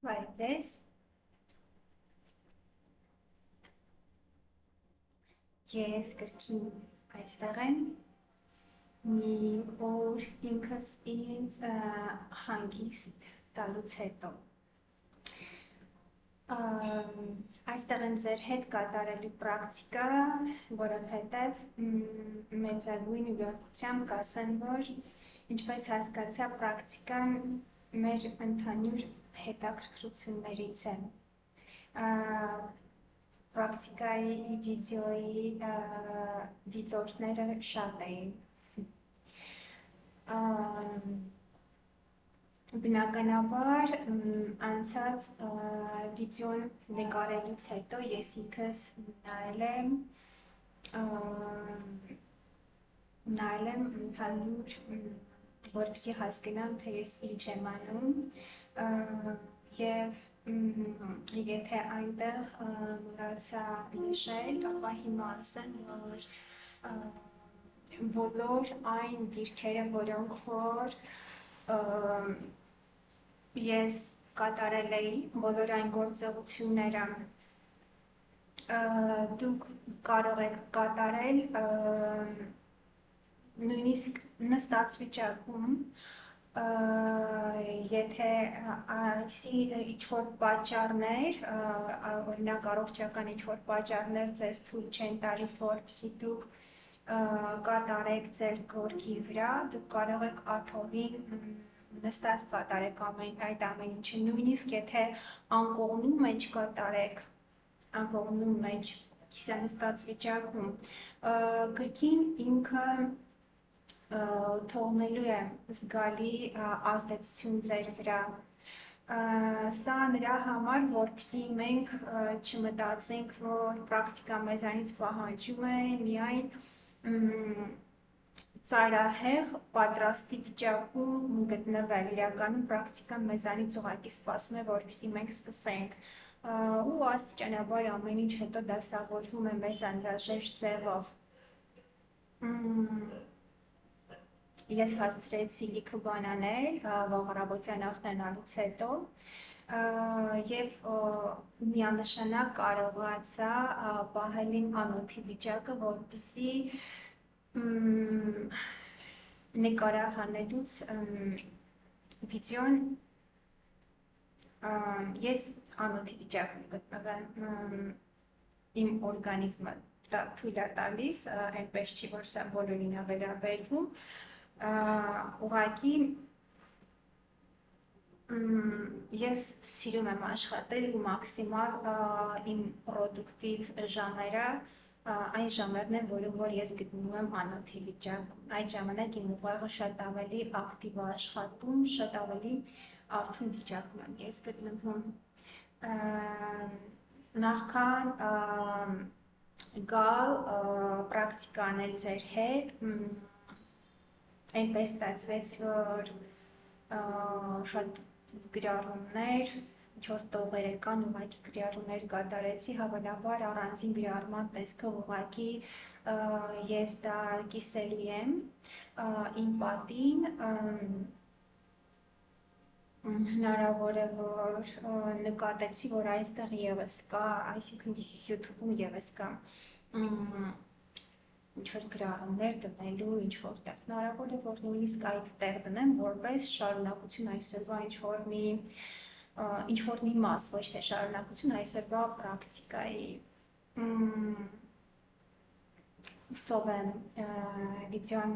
Բարի ձեզ։ Ես կրկին այստեղ եմ, մի օր ինքս ինձ հանգիստ տալուց հետո։ Այստեղ եմ ձեր հետ կատարելու պրակտիկա, որովհետև մեծագույն ուղղությամբ կասեմ, որ ինչպես հասկացա, պրակտիկան մեր ընդհանուր հետաքրքրություններից է։ Պրակտիկայի վիդեոյի դիտորդները շատ էին։ Բնականաբար անցած վիդեոն նկարելուց հետո ես ինքս նայել եմ ընդհանուր, որպեսզի հասկանամ, թե ես ինչ եմ անում, և եթե այնտեղ մոռացա նշել, ապա հիմա ասեմ, որ բոլոր այն դիրքերը, որոնք որ ես կատարել էի, բոլոր այն գործողությունները դուք կարող եք կատարել նույնիսկ նստած վիճակում, եթե այսի ինչ-որ պատճառներ, օրինակ առողջական ինչ-որ պատճառներ ձեզ թույլ չեն տալիս, որպեսզի դուք կատարեք ձեր գորգի վրա, դուք կարող եք աթոռին նստած կատարեք այդ ամեն ինչը, նույնիսկ եթե անկողնու մեջ կատարեք, անկողնու մեջ կիսանստած վիճակում, կրկին ինքը թողնելու է զգալի ազդեցություն ձեր վրա։ Սա նրա համար, որպեսզի մենք չմտածենք, որ պրակտիկա մեզանից պահանջում է միայն ծայրահեղ պատրաստի վիճակում գտնվել, իրականում պրակտիկան մեզանից ուղղակի սպասում է, որպեսզի մենք սկսենք, ու աստիճանաբար ամեն ինչ հետո դասավորվում է մեզ անհրաժեշտ ձևով։ Ես հասցրեցի լիքը բանաներ վաղառավոտյան աղթանալուց հետո և միանշանակ կարողացա պահել իմ անոթի վիճակը, որպեսզի նկարահանելուց վիդեոն ես անոթի վիճակում գտնվեմ, իմ օրգանիզմը թույլ է տալիս, այնպես չի, որ սա բոլորին է վերաբերվում, ուղղակի ես սիրում եմ աշխատել ու մաքսիմալ իմ պրոդուկտիվ ժամերը այն ժամերն են, որում որ ես գտնվում եմ անոթի վիճակում, այդ ժամանակ իմ ուղեղը շատ ավելի ակտիվ է աշխատում, շատ ավելի արթուն վիճակում եմ ես գտնվում, նախքան գալ պրակտիկա անել ձեր հետ, այնպես ստացվեց, որ շատ գրառումներ, ինչ-որ տողեր եկան, ուղղակի գրառումներ կատարեցի, հավանաբար առանձին գրառման տեսքով ուղղակի ես դա կիսելու եմ իմ պատին, հնարավոր է, որ նկատեցի, որ այստեղ ևս կա, այսինքն YouTube-ում ևս կա ինչ-որ գրառումներ դնելու, ինչ-որտեղ, հնարավոր է, որ նույնիսկ այդտեղ դնեմ, որպես շարունակություն այսօրվա ինչ-որ մի մաս, ոչ թե շարունակություն այսօրվա պրակտիկայի, հուսով եմ վիդեոն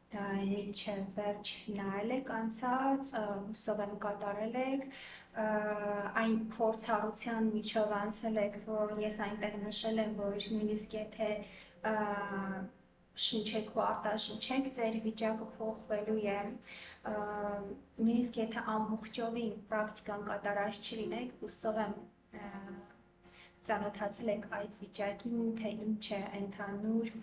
մինչև վերջ նայել եք անցած, հուսով եմ կատարել եք, այն փորձառության միջով անցել եք, որ ես այնտեղ նշել եմ, որ նույնիսկ եթե շնչեք ու արտաշնչեք, ձեր վիճակը փոխվելու է, նույնիսկ եթե ամբողջովին պրակտիկան կատարած չլինեք, հուսով եմ ծանոթացել եք այդ վիճակին, թե ինչ է ընդհանուր,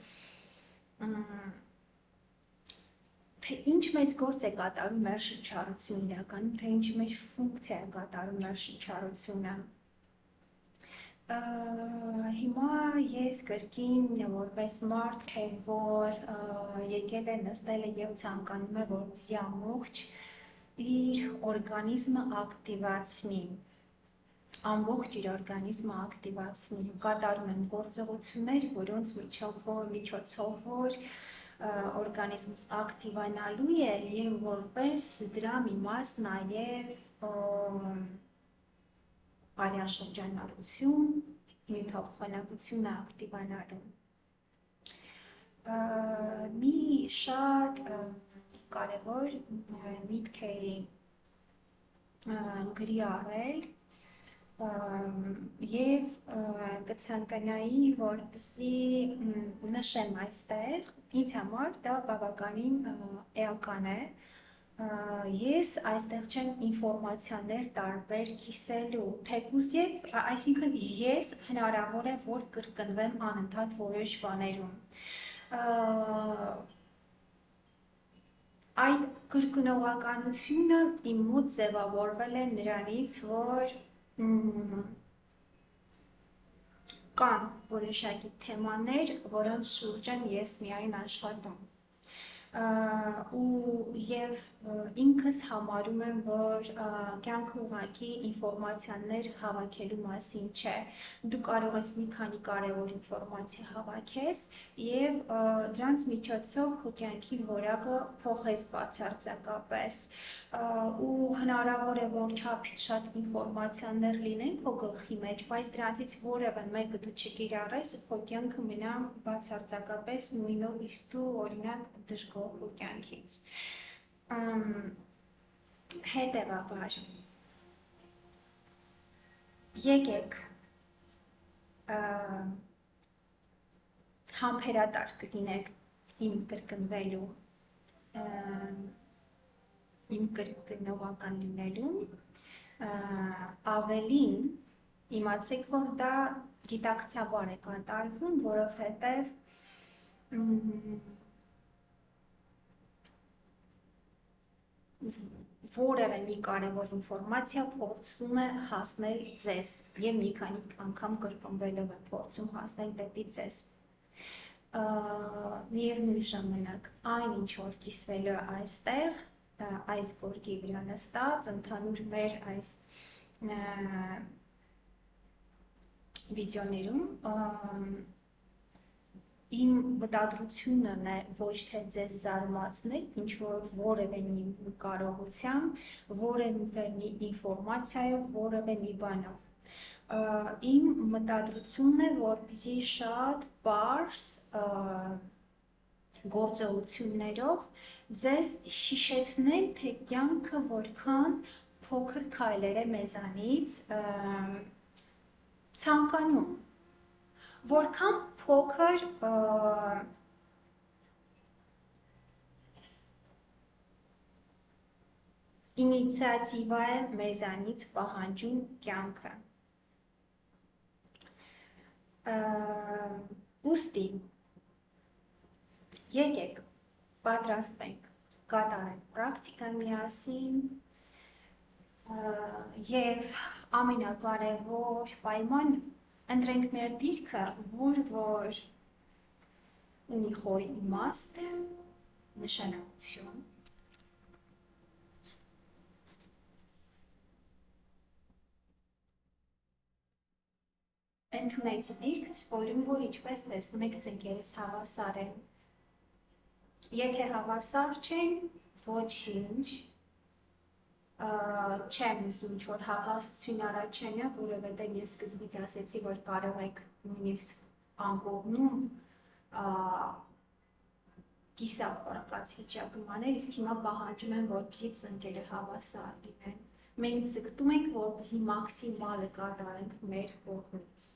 թե ինչ մեծ գործ է կատարում մեր շնչառությունը իրականում, թե ինչ մեծ ֆունկցիա է կատարում մեր շնչառությունը։ Հիմա ես կրկին որպես մարդ, որ եկել է նստել է և ցանկանում է, որպեսզի ամբողջ իր օրգանիզմը ակտիվացնի, ամբողջ իր օրգանիզմը ակտիվացնի, կատարում եմ գործողություններ, որոնց միջոցով որ օրգանիզմս ակտիվանալու է և որպես դրա մի մաս նաև արյան շրջանառություն, նյութափոխանակությունը ակտիվանալու։ Մի շատ կարևոր միտք էի գրի առել և կցանկանայի, որպեսզի նշեմ այստեղ, ինձ համար դա բավականին էական է, ես այստեղ չեմ ինֆորմացիաներ տարբեր կիսելու, թեկուզ և, այսինքն ես հնարավոր է, որ կրկնվեմ անընդհատ որոշ բաներում։ Այդ կրկնողականությունը իմ մոտ ձևավորվել է նրանից, որ կան որոշակի թեմաներ, որոնց շուրջ եմ ես միայն աշխատում։ Եվ ինքս համարում եմ, որ կյանքը ուղղակի ինֆորմացիաներ հավաքելու մասին չէ։ Դու կարող ես մի քանի կարևոր ինֆորմացիա հավաքես և դրանց միջոցով քո կյանքի որակը փոխես բացարձակապես։ Ու հնարավոր է, որ չափից շատ ինֆորմացիաներ լինեն քո գլխի մեջ, բայց դրանցից որևէ մեկը դու չկիրառես ու քո կյանքը մնա բացարձակապես նույնով իսկ դու օրինակ դժգոհ քո կյանքից։ Հետևաբար, եկեք համբերատար կլինեք իմ կրկնվելու, իմ կրկնողական լինելու, ավելին իմացեք, որ դա գիտակցաբար է կատարվում, որովհետև որևէ մի կարևոր ինֆորմացիա փորձում է հասնել ձեզ և մի քանի անգամ կրկնվելով է փորձում հասնել դեպի ձեզ։ Միևնույն ժամանակ այն, ինչ որ կիսվելու է այստեղ, այս գորգի վրա նստած, ընդհանուր մեր այս վիդեոներում, իմ մտադրությունն է ոչ թե ձեզ զարմացնել, ինչ-որ որևէ մի կարողությամբ, որևէ մի ինֆորմացիայով, որևէ մի բանով։ Իմ մտադրությունն է, որպեսզի շատ պարզ գործողություններով ձեզ հիշեցնեմ, թե կյանքը որքան փոքր քայլեր է մեզանից ցանկանում, որքան փոքր ինիցիատիվա է մեզանից պահանջում կյանքը։ Ուստի, եկեք պատրաստվենք, կատարենք պրակտիկան միասին և ամենակարևոր պայմանը ընտրենք մեր դիրքը, որ ունի խորի իմաստ, նշանակություն։ Ընդունեցի դիրքս, որ ինչպես տեսնում եք ծնկերս հավասար են։ Եթե հավասար չեն, ոչինչ, չեմ ուզում ինչ-որ հակասություն առաջանա, որովհետև ես սկզբից ասեցի, որ կարող եք նույնիսկ անկողնում կիսապարկած վիճակում անել, իսկ հիմա պահանջում եմ, որպեսզի ծնկերը հավասար լինեն։ Մենք ձգտում ենք, որպեսզի մաքսիմալը կատարենք մեր կողմից։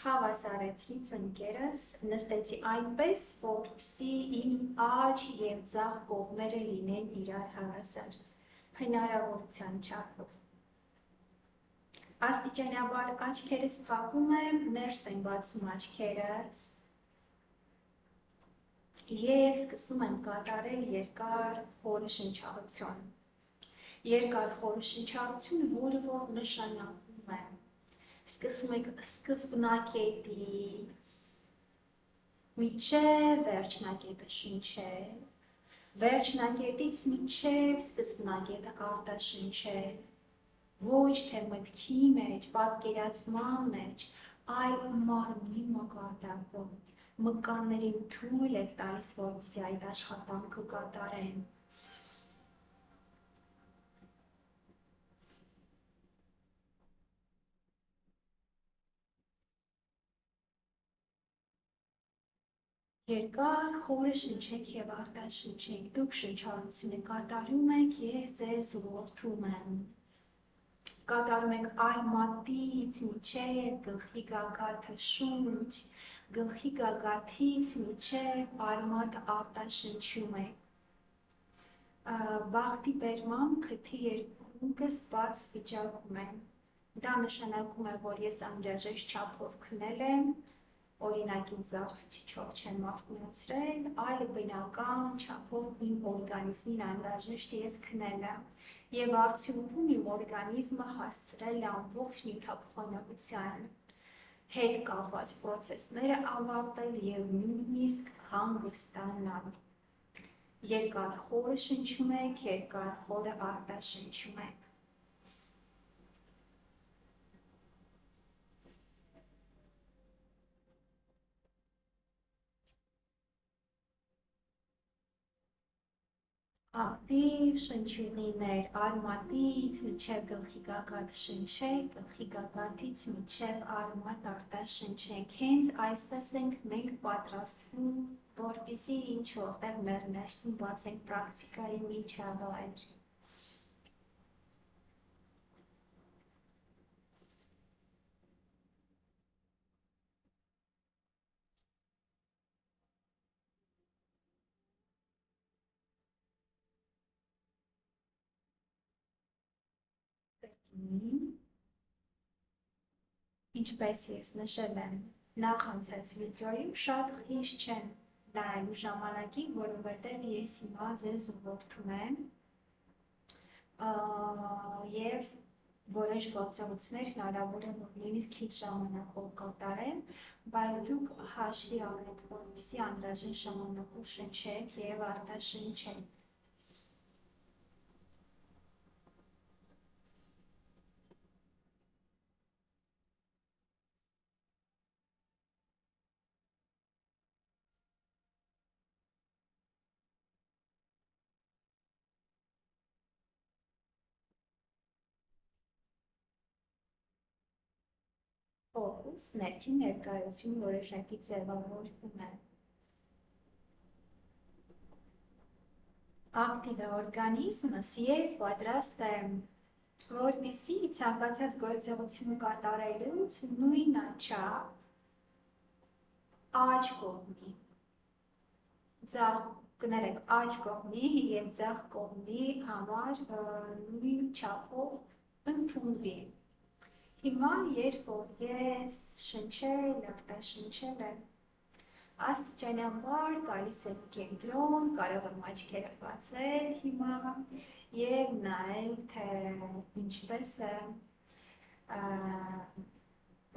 Հավասարեցրի ծնկերս, նստեցի այնպես, որպեսզի իմ աջ և ձախ կողմերը լինեն իրար հավասար, հնարավորության չափով։ Աստիճանաբար աչքերս փակում եմ, ներս եմ բացում աչքերս և սկսում եմ կատարել երկար խորը շնչառություն։ Երկար խորը շնչառություն, որը որ նշանակում է սկսում եք սկզբնակետից մինչև վերջնակետը շնչել, Վերջնակետից մինչև սկզբնակետը արտաշնչել, ոչ թե մտքի մեջ, պատկերացման մեջ, այլ մարմնի մակարդակում, մկաններին թույլ եք տալիս, որպեսզի այդ աշխատանքը կատարեն։ Երկար խորը շնչեք և արտաշնչեք, դուք շնչառությունը կատարում եք, ես ձեզ ուղղորդում եմ։ Կատարում ենք արմատից մինչև գլխի գագաթը շունչ, գլխի գագաթից մինչև արմատը արտաշնչում եք։ Բախտի բերմամբ քթի երկունքս բաց վիճակում եմ։ Դա նշանակում է, որ ես անհրաժեշտ չափով քնել եմ, օրինակ ինձ աղթուցիչով չեմ արթնացրել, այլ բնական չափով իմ օրգանիզմին անհրաժեշտ է ես քնելը և արդյունքում իմ օրգանիզմը հասցրել է ամբողջ նյութափոխանակության հետ կապված պրոցեսները ավարտել և նույնիսկ հանգստանալ։ Երկար խորը շնչում եք, երկար խորը արտաշնչում եք։ Ակտիվ շնչյուղիներ արմատից մինչև գլխի գագաթ շնչեք, գլխի գագաթից մինչև արմատ արտաշնչեք։ Հենց այսպես ենք մենք պատրաստվում, որպեսզի ինչ որտեղ մեր ներսում բացենք պրակտիկայի միջավայր։ Ինչպես ես նշել եմ նախանցած վիդեոյում, շատ խիստ չեմ նայելու ժամանակին, որովհետև ես հիմա ձեզ ուղղորդում եմ և որոշ գործողություններ հնարավոր է, որ նույնիսկ քիչ ժամանակով կատարեմ, բայց դուք հաշվի առնեք, որպեսզի անհրաժեշտ ժամանակով շնչեք և արտաշնչեք։ Ֆոկուս ներքին ներկայություն որոշակի ձևավորվում է։ Ակտիվ է օրգանիզմս և պատրաստ է, որպեսզի ցանկացած գործողություն կատարելուց նույնաչափ աջ կողմի, կներեք, աջ կողմի և ձախ կողմի համար նույն չափով ընդունվի։ Հիմա, երբ որ ես շնչել, արտաշնչել եմ, աստիճանաբար գալիս եմ կենտրոն, կարող եմ աչքերը բացել հիմա և նայել, թե ինչպես է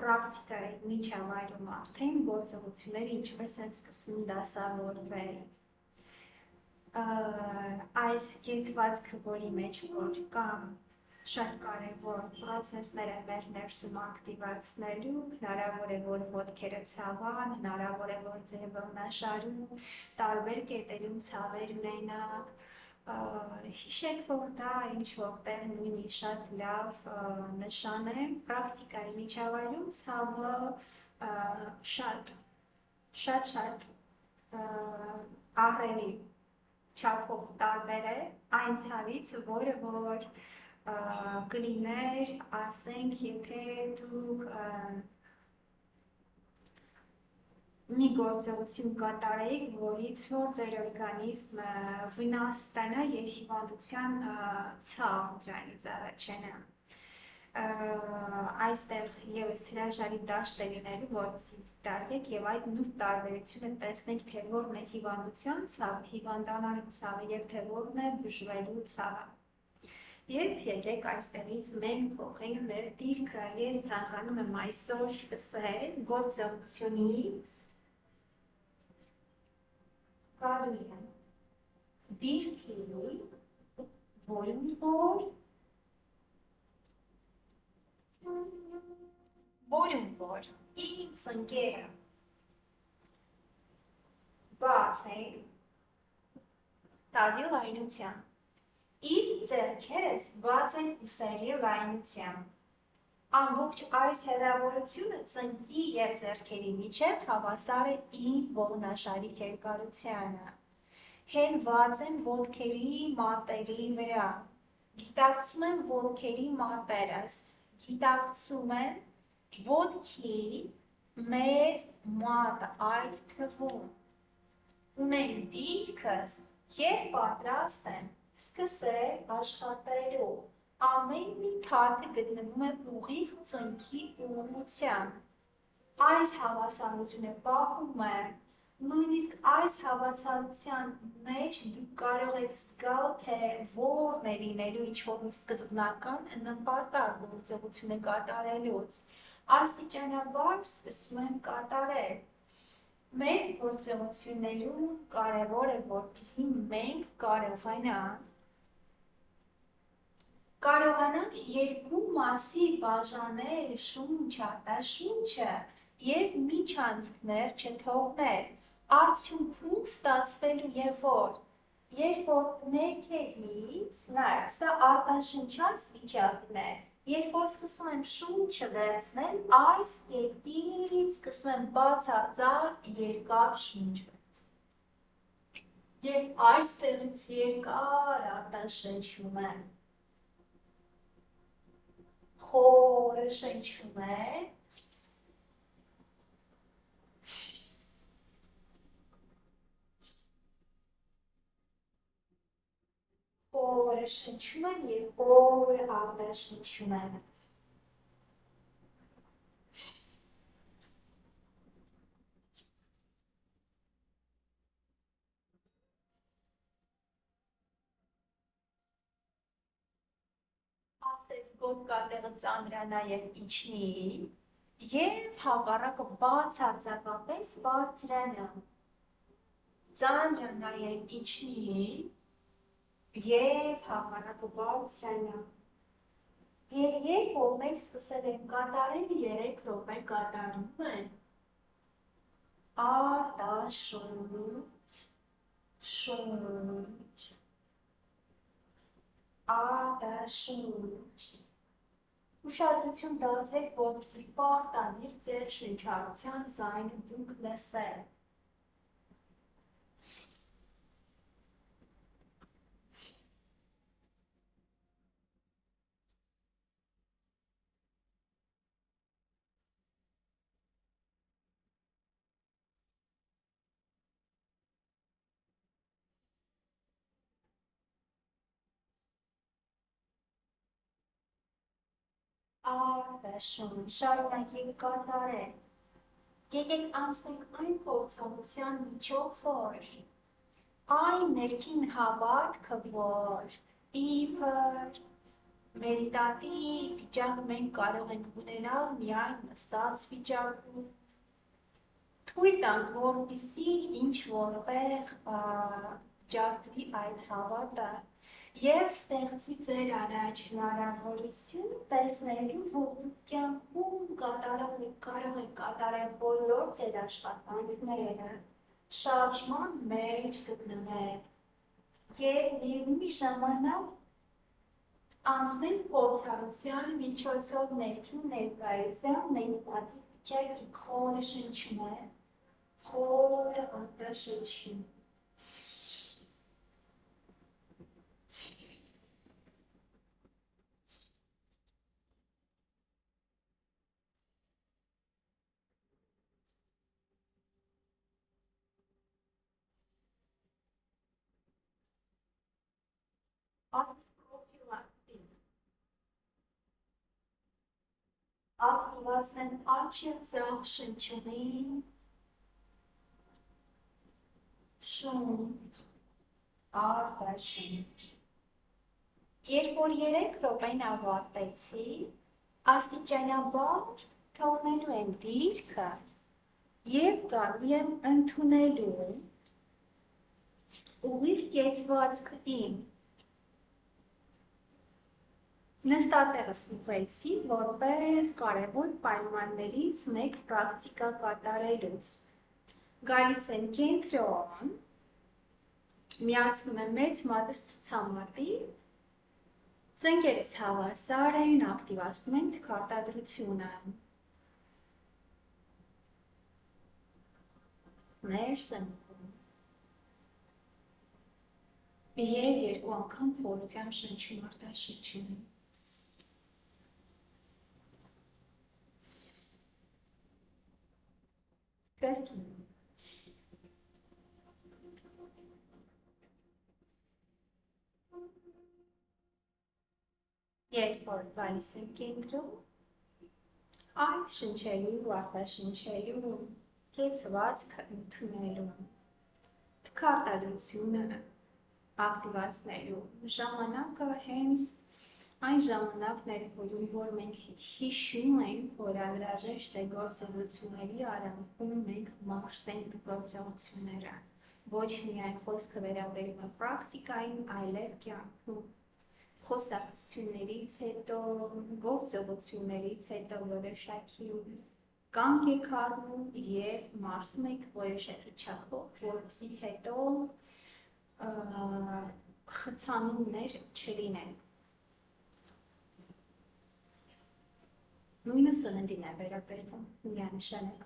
պրակտիկայի միջավայրում արդեն գործողությունները ինչպես են սկսում դասավորվել։ Այս կեցվածքը, որի մեջ որ կամ շատ կարևոր պրոցեսներ են մեր ներսում ակտիվացնելու, հնարավոր է, որ ոտքերը ցավան, հնարավոր է, որ ձևը հնաշարում, տարբեր կետերում ցավեր ունենաք, հիշեք, որ դա ինչ որտեղ նույնիսկ շատ լավ նշան է, պրակտիկայի միջավայրում ցավը շատ ահռելի չափով տարբեր է այն ցավից, որը որ կլիներ, ասենք, եթե դուք մի գործողություն կատարեիք, որից որ ձեր օրգանիզմը վնաս ստանա և հիվանդության ցավ դրանից առաջանա։ Այստեղ ևս հրաժարի դաշտ է լինելու, որպեսզի դիտարկեք և այդ նուրբ տարբերությունը տեսնենք, թե որն է հիվանդության ցավը, հիվանդանալու ցավը և թե որն է բուժվելու ցավը։ Եվ եկեք այստեղից մենք փոխենք մեր դիրքը, ես ցանկանում եմ այսօր սկսել գործողությունից գալու եմ դիրքի, որում որ ինձ ընկերը բաց են տազի լայնության, իսկ ձեռքերս բաց են ուսերի լայնության։ Ամբողջ այս հեռավորությունը ծնկի և ձեռքերի միջև հավասար է իմ ողնաշարի երկարությանը։ Հենված եմ ոտքերի մատերի վրա, գիտակցում եմ ոտքերի մատերս, գիտակցում եմ ոտքի մեծ մատը այդ թվում, ունեմ դիրքս և պատրաստ եմ սկսել աշխատելու, ամեն մի թաթը գտնվում է ուղիղ ծնկի ուղղությամբ։ Այս հավասարությունը պահում եմ, նույնիսկ այս հավասարության մեջ դուք կարող եք զգալ, թե որն է լինելու ինչ-որ մի սկզբնական նպատակ գործողությունը կատարելուց։ Աստիճանաբար սկսում եմ կատարել։ Մեր գործողություններում կարևոր է, որպեսզի մենք կարողանանք երկու մասի բաժանել շունչ արտաշունչը և միջանցքներ չթողնել, արդյունքում ստացվելու և որ, երբ որ ներքևից, նայեք, սա արտաշնչած վիճակն է, երբ որ սկսում եմ շունչը վերցնել, այս կետից սկսում եմ բացարձակ երկար շունչ վերցնել, և այստեղից երկար արտաշնչում եմ, խորը շնչում եմ, խորը շնչում եմ և խորը արտաշնչում եմ։ Ասես գոտկատեղը ծանրանա և իջնի, և հակառակը բացարձակապես բարձրանա, ծանրանա և իջնի, և հակառակը բարձրանա։ Եվ երբ որ մենք սկսել ենք կատարել 3 րոպե կատարում են արտաշունչ, շունչ, արտաշունչ, ուշադրություն դարձրեք, որպեսզի պարտադիր ձեր շնչառության ձայնը դուք լսեք։ Արտաշունչ, շարունակեք կատարել։ Եկեք անցնենք այն փորձառության միջով, որ այն ներքին հավատքը, որ իբր մեդիտատիվ վիճակ մենք կարող ենք ունենալ միայն նստած վիճակում, թույլ տանք, որպեսզի ինչ-որտեղ ջարդվի այդ հավատը և ստեղծի ձեր առաջ հնարավորություն տեսնելու, որ դուք կյանքում կարող եք կատարել բոլոր ձեր աշխատանքները, շարժման մեջ գտնվել և միևնույն ժամանակ անցնել փորձառության միջոցով ներքին ներկայության մեդիտատիվ վիճակի, խորը շնչում եմ, խորը արտաշնչում։ Ակտիվացնեմ աջ և ձախ շնչումին, շունչ, արտաշունչ։ Երբ որ 3 րոպեն ավարտեցի, աստիճանաբար թողնելու եմ դիրքը և գալու եմ ընդունելու, ուղիղ կեցվածք իմ։ Նստատեղս ուղեցի որպես կարևոր պայմաններից մեկ պրակտիկա կատարելուց։ Գալիս եմ կենտրոն, միացնում եմ մեծ մատս ցուցամատի, ծնկերս հավասար են, ակտիվացնում եմ թքարտադրությունը։ Ներս եմ և երկու անգամ խորությամբ շնչում արտաշնչում։ Կրկին։ Երբ որ գալիս եմ կենտրոն, այդ շնչելու ու արտաշնչելու կեցվածքը ընդունելու, թքարտադրությունը ակտիվացնելու ժամանակը հենց այն ժամանակն է, որ մենք հիշում ենք, որ անհրաժեշտ է գործողությունների արանքում մենք մարսենք գործողությունները, ոչ միայն խոսքը վերաբերում է պրակտիկային, այլև կյանքում խոսակցություններից հետո, գործողություններից հետո որոշակի կանգ եք առնում և մարսում եք որոշակի չափով, որպեսզի հետո խցանումներ չլինեն։ Նույնը սննդին է վերաբերվում, միանշանակ։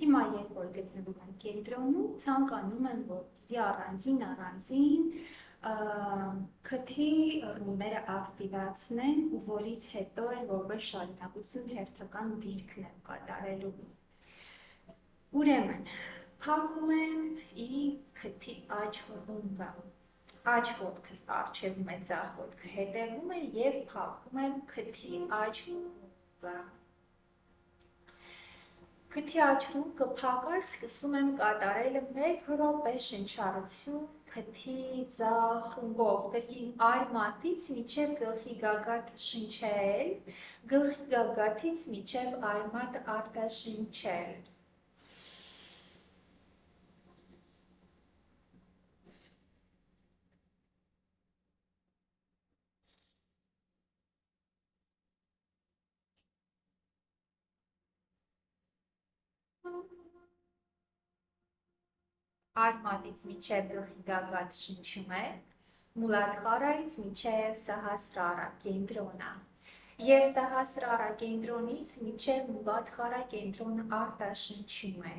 Հիմա երբ որ գտնվում եմ կենտրոնում, ցանկանում եմ, որպեսզի առանձին քթի ռումբերը ակտիվացնեմ, որից հետո էլ որպես շարունակություն հերթական դիրքն եմ կատարելու։ Ուրեմն, փակում եմ քթի աջ ռումբը, աջ ոտքս առջևում է, ձախ ոտքը հետևում է և փակում եմ քթի աջ ռումբը։ Քթի աջ ռումբը փակած սկսում եմ կատարել 1 րոպե շնչառություն քթի ձախ ռումբով, կրկին արմատից մինչև գլխի գագաթը շնչել, գլխի գագաթից մինչև արմատ արտաշնչել։ Արմատից մինչև գլխի գագաթ շնչում է, մուլադհարայից մինչև սահասրարա կենտրոնը և սահասրարա կենտրոնից մինչև մուլադհարա կենտրոնը արտաշնչում է։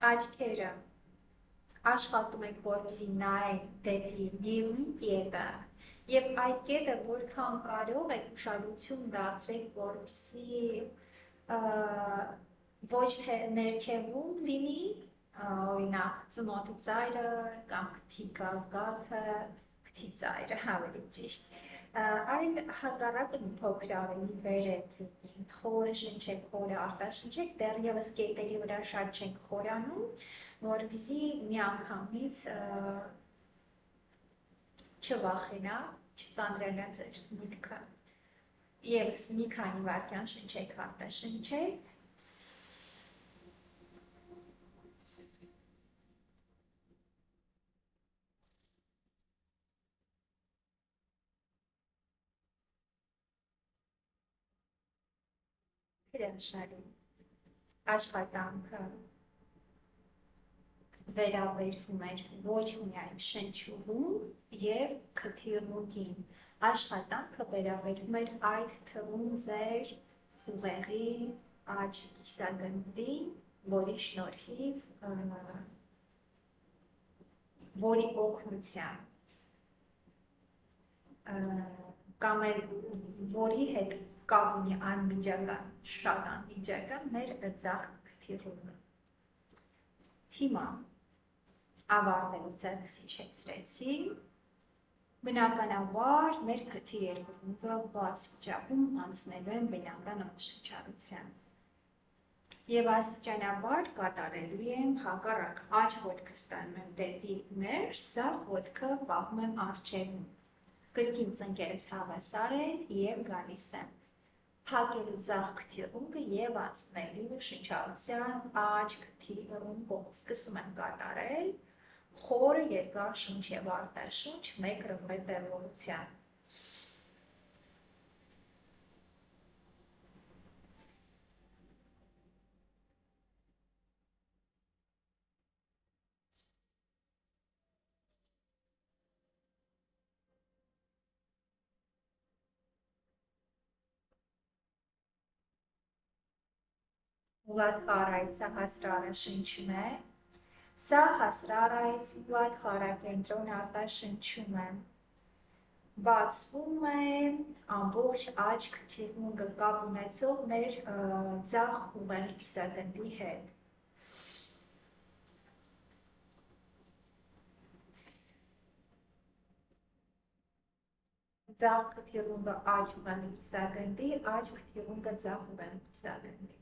Աչքերը աշխատում եք, որպեսզի նայեք դեպի միևնույն կետը և այդ կետը որքան կարող եք ուշադրություն դարձրեք, որպեսզի ոչ թե ներքևում լինի, օրինակ ծնոտի ծայրը կամ քթի գագաթը, քթի ծայրը ավելի ճիշտ, այլ հակառակը փոքր ավելի վերև լինի, խորը շնչեք, խորը արտաշնչեք, դեռևս կետերի վրա շատ չենք խորանում, որպեսզի միանգամից չվախենաք, չծանրելա ձեր միտքը։ Եվս մի քանի վայրկյան շնչեք, արտաշնչեք։ Հրաշալի աշխատանքը վերաբերվում էր ոչ միայն շնչուհուն և քթի ռունգին, աշխատանքը վերաբերվում էր այդ թվում ձեր ուղեղի աջ կիսագնդին, որի շնորհիվ, որի օգնությամբ կամ էլ որի հետ կապ ունի անմիջական, շատ անմիջական մեր ձախ քթի ռումբը։ Հիմա ավարտելուց ձեռքս իջեցրեցի, բնականաբար մեր քթի երկու ռումբը բաց վիճակում անցնելու են բնական անշնչառության։ Եվ աստիճանաբար կատարելու եմ հակառակ, աջ ոտքը ստանում եմ դեպի ներս, ձախ ոտքը պահում եմ առջևում։ Կրկին ծնկերս հավասար են և գալիս եմ։ Փակելու ձախ քթի ռունգը եւ անցնելու շնչառության աջ քթի ռունգով սկսում եմ կատարել խորը երկար շունչ եւ արտաշունչ 1 րոպե տևողությամբ։ Ուլադխարայից հասրարը շնչում է, սա հասրարայից ուլադխարակենտրոն արտաշնչում է, բացվում է ամբողջ աջ քթի ռունգը կապ ունեցող մեր ձախ ուղեղի կիսագնդի հետ։ Ձախ քթի ռունգը աջ ուղեղի կիսագնդի, աջ քթի ռունգը ձախ ուղեղի կիսագնդի։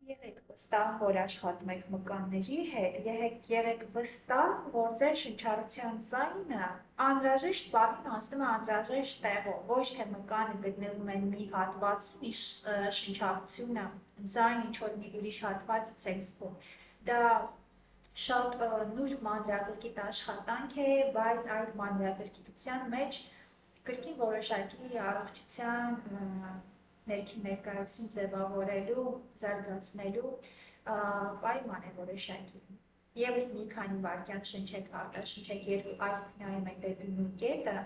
Եղեք վստահ, որ աշխատում եք մկանների հետ, եղեք վստահ, որ ձեր շնչառության ձայնը անհրաժեշտ բառին անցնում է անհրաժեշտ տեղով, ոչ թե մկանը գտնվում է մի հատվածում, շնչառությունը ձայն ինչ-որ մի ուրիշ հատվածից է զգում։ Դա շատ նուրբ մանրակրկիտ աշխատանք է, բայց այդ մանրակրկիտության մեջ կրկին որոշակի առողջության ներքին ներկայություն ձևավորելու, զարգացնելու պայման է որոշակի։ Եվս մի քանի վայրկյան շնչեք, արտաշնչեք, երկու այլ նայում եք դեպի նույն կետը։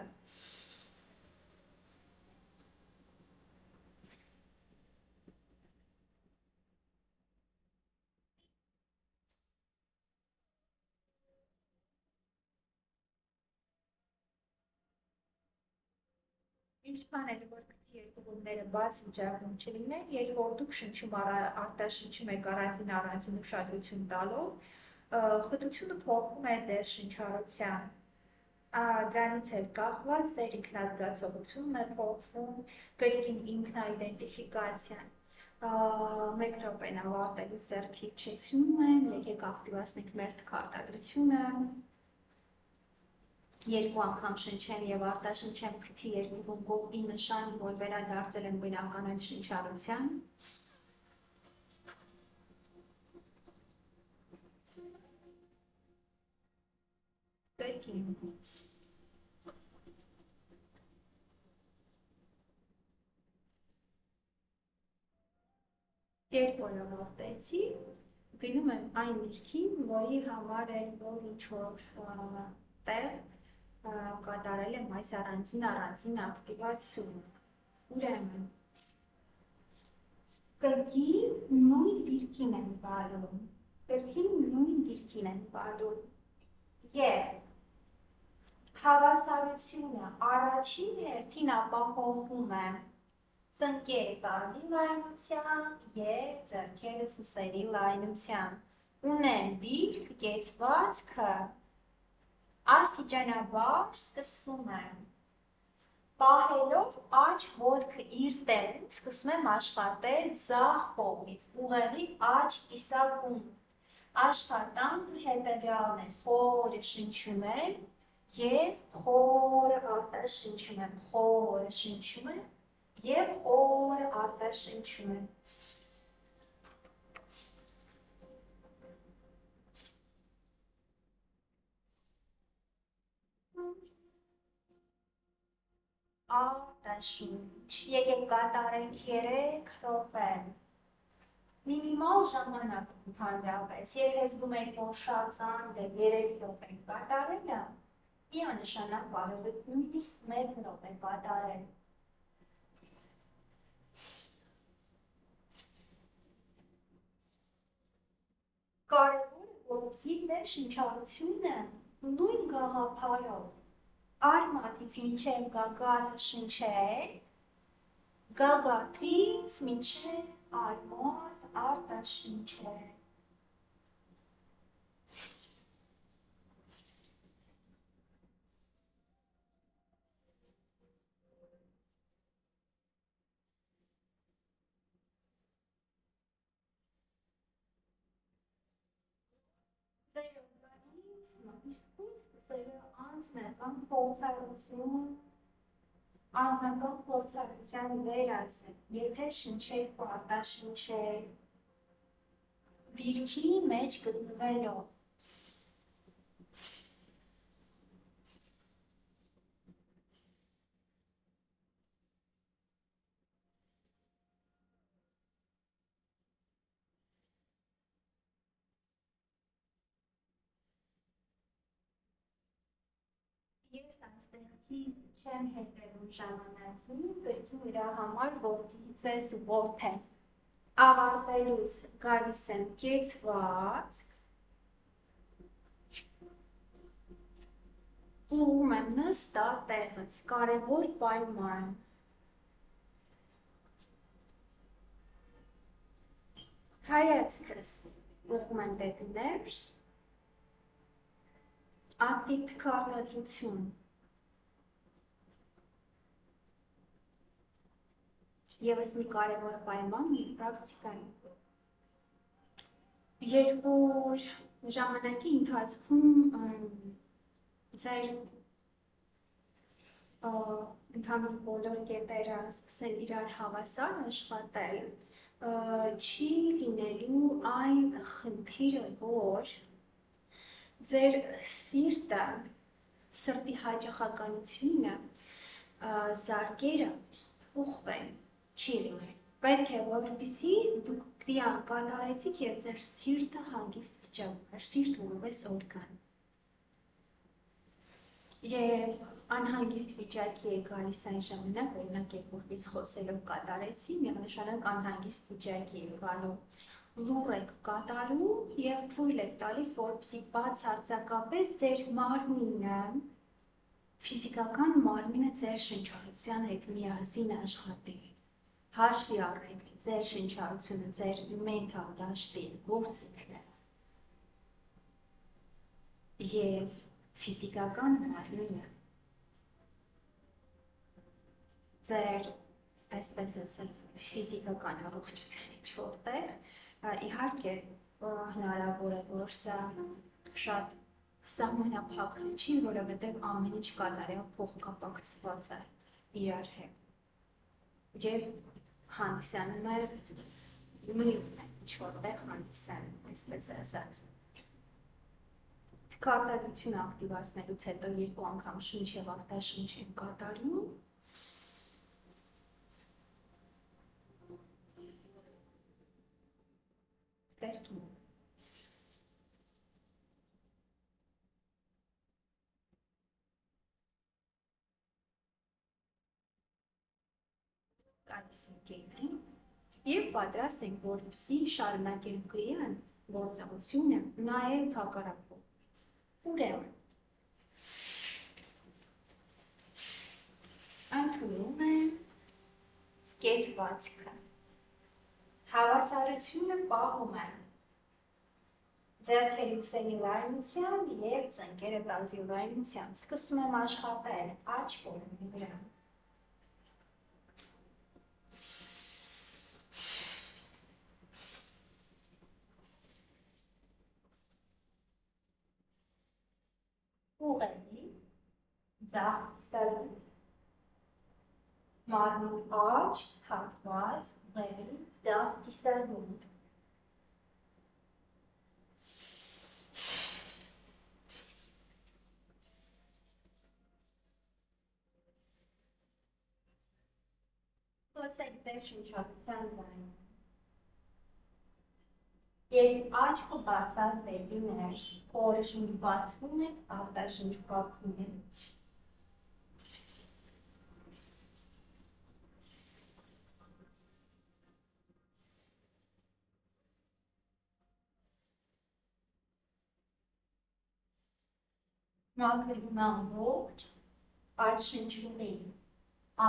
Ինչքան էլ որ քթի երկու ուրները բաց վիճակում չլինեն, երբ որ դուք շնչում արտաշնչում եք առանձին ուշադրություն տալով, խտությունը փոխվում է ձեր շնչառության։ Դրանից էլ կախված ձեր ինքնազգացողությունն է փոխվում, կրկին ինքնաիդենտիֆիկացիան։ 1 րոպեն ավարտելու ձեռքի իջեցնում եմ, եկեք ակտիվացնենք մեր թքարտադրությունը։ Երկու անգամ շնչեմ եւ արտաշնչեմ քթի երկու ռունգով ի նշանի, որ վերադարձել եմ բնականոն շնչառության։ Կրկին։ Երբ որ ավարտեցի, գնում եմ այն դիրքին, որի համար է որ ինչ-որ տեղ կատարել եմ այս առանձին ակտիվացումը։ Ուրեմն, կրկին նույն դիրքին եմ վարում, և հավասարությունը առաջին հերթին ապահովում եմ ծնկերը բազի լայնությամբ և ձեռքերս ուսերի լայնությամբ։ Ունեմ դիրք, կեցվածքը աստիճանաբար սկսում եմ։ Պահելով աջ հոտքը իր տեղում, սկսում եմ աշխատել ձախ կողմից, ուղեղի աջ կիսակում։ Աշխատանքը հետևյալն է, խորը շնչում եմ և խորը արտաշնչում եմ, խորը շնչում եմ և խորը արտաշնչում եմ։ Արտաշունչ, եկեք կատարենք 3 րոպե։ Մինիմալ ժամանակ ընդհանրապես, եթե զգում եք, որ շատ ծանր է 3 րոպե կատարելը, միանշանակ կարող եք նույնիսկ 1 րոպե կատարել։ Կարևորը, որպեսզի ձեր շնչառությունը նույն գաղափարով արմատից մինչև գագաթը շնչեք, գագաթից մինչև արմատ արտաշնչեք։ իսկ սկսերը անձնական փորձառությունը անձնական փորձառության վերածել, եթե շնչել պատաշնչել, դիրքի մեջ գտնվելով Ես այստեղից չեմ հետևում ժամանակին, պետք է իրա համար որպեսզի ձեզ որդեմ։ Ավարտելուց գալիս եմ կեցված, ուղում եմ նստա տեղից, կարևոր պայման։ Հայացքս ուղում եմ դեպի ներս, ակտիվ թքարնադրություն, ևս մի կարևոր պայման պրակտիկային։ Երբ որ ժամանակի ընթացքում ձեր ընդհանուր բոլոր կետերը սկսեն իրար հավասար աշխատել, չի լինելու այն խնդիրը, որ ձեր սիրտը, սրտի հաճախականությունը, զարկերը փոխվեն, չի լինել։ Պետք է որպեսզի դուք դրան կատարեցիք եւ ձեր սիրտը հանգիստ վիճակում, սիրտը որպես օրգան։ Եվ անհանգիստ վիճակի է գալիս այն ժամանակ, օրինակ երբ որպես խոսելով կատարեցի, միանշանակ անհանգիստ վիճակի է գալու։ Լուռ եք կատարում եւ թույլ եք տալիս, որպեսզի բացարձակապես ձեր մարմինը, ֆիզիկական մարմինը ձեր շնչառության հետ միասին աշխատի։ Հաշվի առեք ձեր շնչառությունը, ձեր մենթալ դաշտի գործիքները եւ ֆիզիկական մարմինը ձեր, այսպես ասած, ֆիզիկական առողջության ինչ-որ տեղ, իհարկե հնարավոր է, որ սա շատ սահմանափակ չի, որովհետև ամեն ինչ կատարյալ փոխկապակցված է իրար հետ եւ հանդիսանում է նույն ինչ-որ տեղ հանդիսանում, այսպես ասած։ Թքարնադրությունը ակտիվացնելուց հետո երկու անգամ շունչ եւ արտաշունչ են կատարում։ Կերկին։ Գալիս ենք կենդրին եւ պատրաստ ենք, որպեսզի շարունակենք կրիան գործողությունը նաեւ հակառակ կողմից։ Ուրեմն ընդունում եմ կեցվածքը, հավասարությունը պահում եմ ձեռքերի ուսերի լայնությամբ եւ ծնկերը տազի լայնությամբ, սկսում եմ աշխատել աջ կողմի վրա։ Ուղղելի, ձախ կիսալուն, մարմին աջ, հատված, ուղղելի, ձախ կիսալուն։ Խոսեք ձեր շնչառության ձայնը։ Երբ աչքը բացած դեպի ներս, փորը շունչ բացվում է, արտաշունչ փակվում է։ Մաքրվում ամբողջ, աջ շնչում է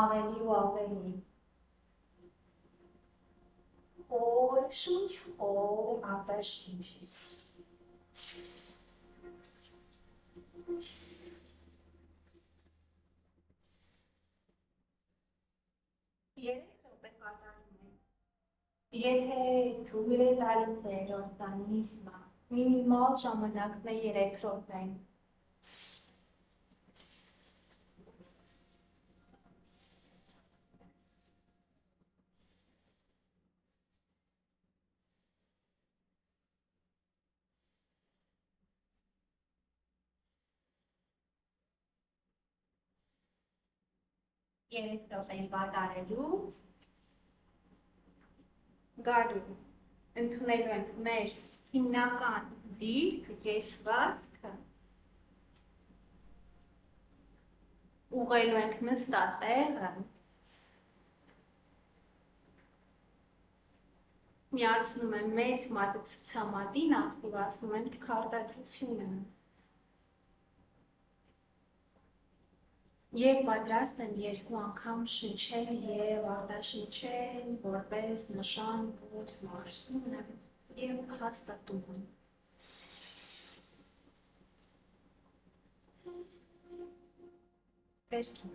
ավելի ու ավելի։ Խոր շունչ, խոր արտաշունչ։ Երեք րոպե կատարում ենք։ Եթե թույլ է տալիս ձեր օրգանիզմը, մինիմալ ժամանակն է 3 րոպե։ Երեք րոպեն կատարելուց գալու ընդունելու ենք մեր հիմնական դիրք, կեցվածքը, ուղղելու ենք նստատեղը, միացնում եմ մեծ մատը ցուցամատին, ակտիվացնում ենք քարտադրությունը և պատրաստ եմ երկու անգամ շնչել և արտաշնչել, որպես նշան, որ մարսում եմ և հաստատում եմ։ Վերքին։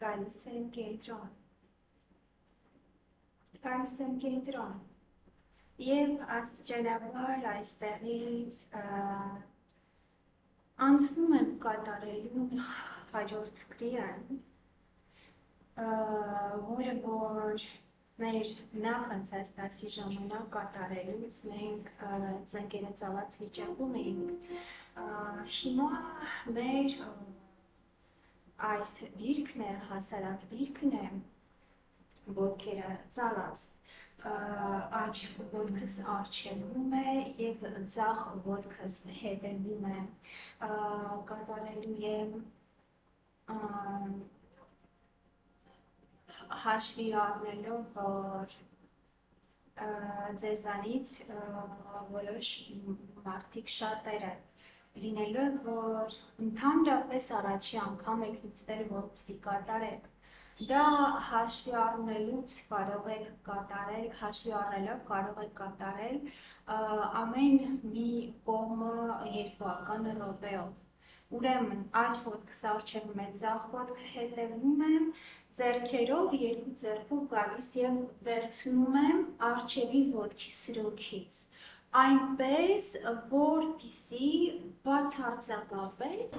Գալիս եմ կենտրոն։ Եվ աստիճանաբար այստեղից անցնում եմ կատարելու հաջորդ քրիան, որը որ մեր նախընծայց դասի ժամանակ կատարելուց մենք ծնկերը ծալած վիճակում էինք, հիմա մեր այս դիրքն է, հասարակ դիրքն է, ոտքերը ծալած, աջ ոտքս առջևում է և ձախ ոտքս հետևում է, կատարելու եմ հաշվի առնելով, որ ձեզանից որոշ մարդիկ շատերը լինելու է, որ ընդհանրապես առաջի անգամ եք լուծել, որպեսզի կատարեք։ Դա հաշվի առնելուց կարող եք կատարել, հաշվի առնելով կարող եք կատարել ամեն մի կողմը 2 րոպեով։ Ուրեմն աջ ոտքս առջևում է, ձախ ոտքը հետևում եմ, ձեռքերով երկու ձեռքով գալիս և վերցնում եմ առջևի ոտքի սրունքից, այնպես, որպեսզի բացարձակապես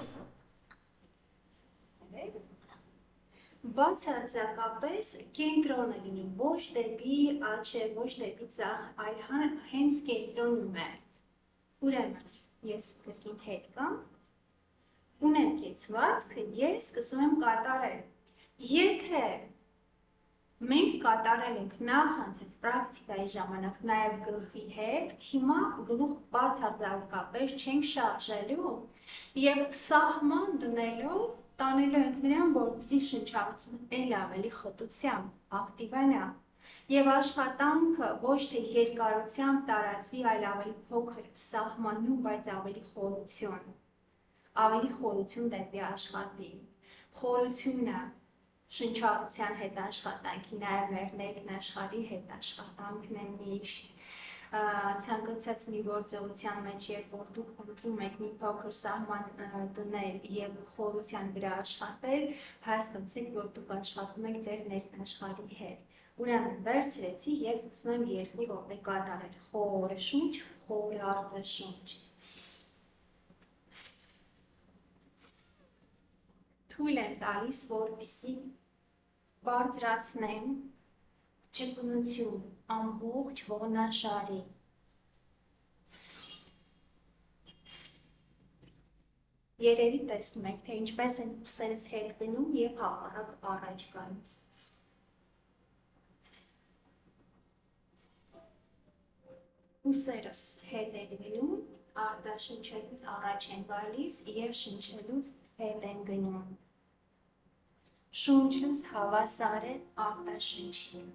կենտրոնը լինի, ոչ դեպի առջև, ոչ դեպի ձախ, այլ հենց կենտրոնում է։ Ուրեմն ես կրկին հետ կամ, ունեմ կեցվածքը և սկսում եմ կատարել։ Եթե մենք կատարել ենք նախընծայց պրակտիկայի ժամանակ նաև գլխի հետ, հիմա գլուխ բացարձակապես չենք շարժելու և սահման դնելով տանելու ենք նրան, որպեսզի շնչառությունը էլ ավելի խտությամբ ակտիվանա և աշխատանքը ոչ թե երկարությամբ տարածվի, այլ ավելի փոքր սահմանում, բայց ավելի խորություն դեպի աշխատի։ Խորությունը շնչառության հետ աշխատանքի, նաև մեր ներքնաշխարհի հետ աշխատանքն է միշտ։ Ցանկացած մի գործողության մեջ, երբ որ դուք փորձում եք մի փոքր սահման դնել և խորության վրա աշխատել, հասկացեք, որ դուք աշխատում եք ձեր ներքնաշխարհի հետ։ Ուրեմն վերցրեցի և սկսում եմ 2 րոպե կատարել։ Խորը շունչ, խորը արտաշունչ։ Թույլ եմ տալիս, որպեսզի բարձրացնեմ ճկունություն ամբողջ ողնաշարի։ Երևի տեսնում եք, թե ինչպես են ուսերս հետ գնում և հակառակ առաջ գալիս։ Ուսերս հետ են գնում, արտաշնչելուց առաջ են գալիս և շնչելուց հետ են գնում։ Շունչս հավասար է արտաշնչին,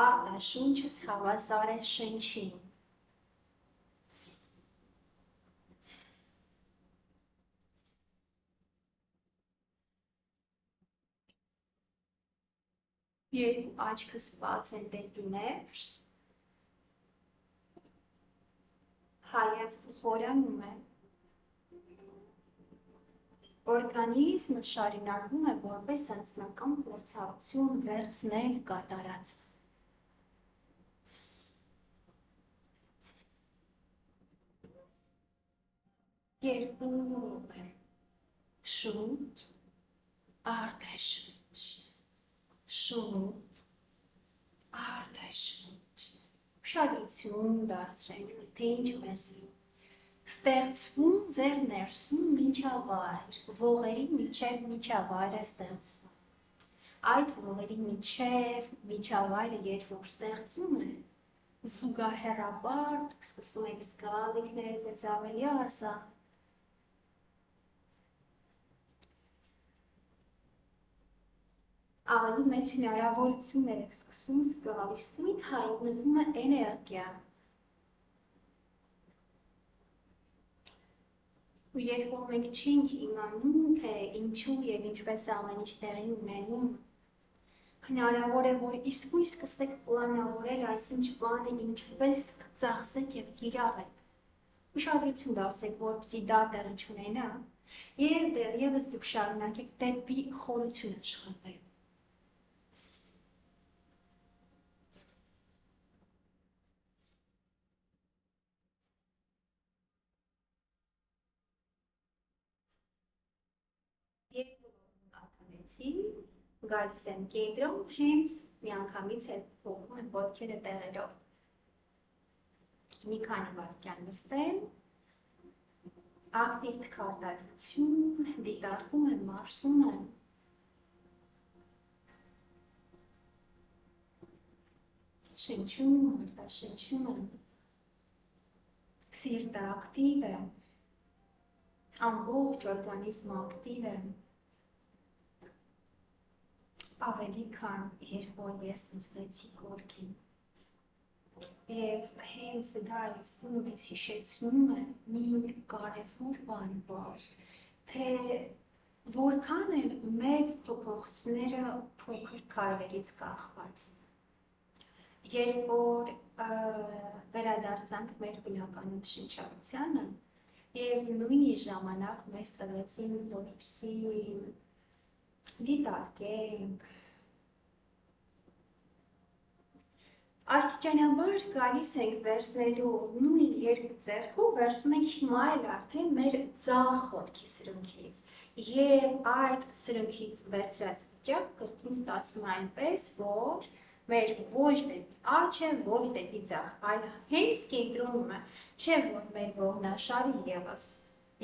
արտաշունչս հավասար է շնչին։ Երկու աչքս բաց են դեպի ներս, հայացքը խորանում է, օրգանիզմը շարունակում է որպես անձնական փորձառություն վերցնել կատարած։ երկու րոպե, շուտ, արտաշուտ, շուտ, արտաշուտ, ուշադրություն դարձրենք, թե ինչպես ստեղծվում ձեր ներսում միջավայր, ողերի միջև միջավայր է ստեղծվում, այդ ողերի միջավայրը երբ որ ստեղծում է, զուգահեռաբար դուք սկսում եք զգալ ինքներդ ձեզ ավելի ազատ, ավելի մեծ հնարավորություններ եք սկսում զգալ, իսկ հայտնվում է էներգիա։ Ու երբ որ մենք չենք իմանում, թե ինչու եւ ինչպես ամեն ինչ տեղի ունենում, հնարավոր է, որ իսկույն սկսեք պլանավորել այսինչ բանը ինչպես կծախսեք եւ կիրառեք։ Ուշադրություն դարձեք, որպեսզի դա տեղի չունենա, եւ դեռևս դուք շարունակեք դեպի խորություն աշխատել։ Երբ ատանեցի, գալիս եմ կենտրոն, հենց միանգամից էլ փոխում եմ ոտքերը տեղերով։ Մի քանի վայրկյան նստեմ, ակտիվ թքարտադրություն, դիտարկում եմ, մարսում եմ։ Շնչում, արտաշնչում եմ։ Սիրտը ակտիվ է, ամբողջ օրգանիզմը ակտիվ է։ Ավելի քան երբ որ ես նստեցի կողքին։ Եվ հենց դա ինձ հիշեցնում է մի կարևոր բան, թե որքան են մեծ փոփոխությունները փոքր քայլերից կախված։ Երբ որ վերադարձանք մեր բնական շնչառությանը եւ նույնիսկ ժամանակ մեզ տվեցին, որպեսզի դիտարկենք, աստիճանաբար գալիս ենք վերցնելու նույն երկու ձեռքով, վերցնում ենք հիմա էլ արդեն մեր ձախ ոտքի սրունքից եւ այդ սրունքից վերցրած վիճակ կրկին ստացվում է այնպես, որ մեր ոչ դեպի աջ է, ոչ դեպի ձախ, այլ հենց կենտրոնում է, չէ որ մեր ողնաշարը ևս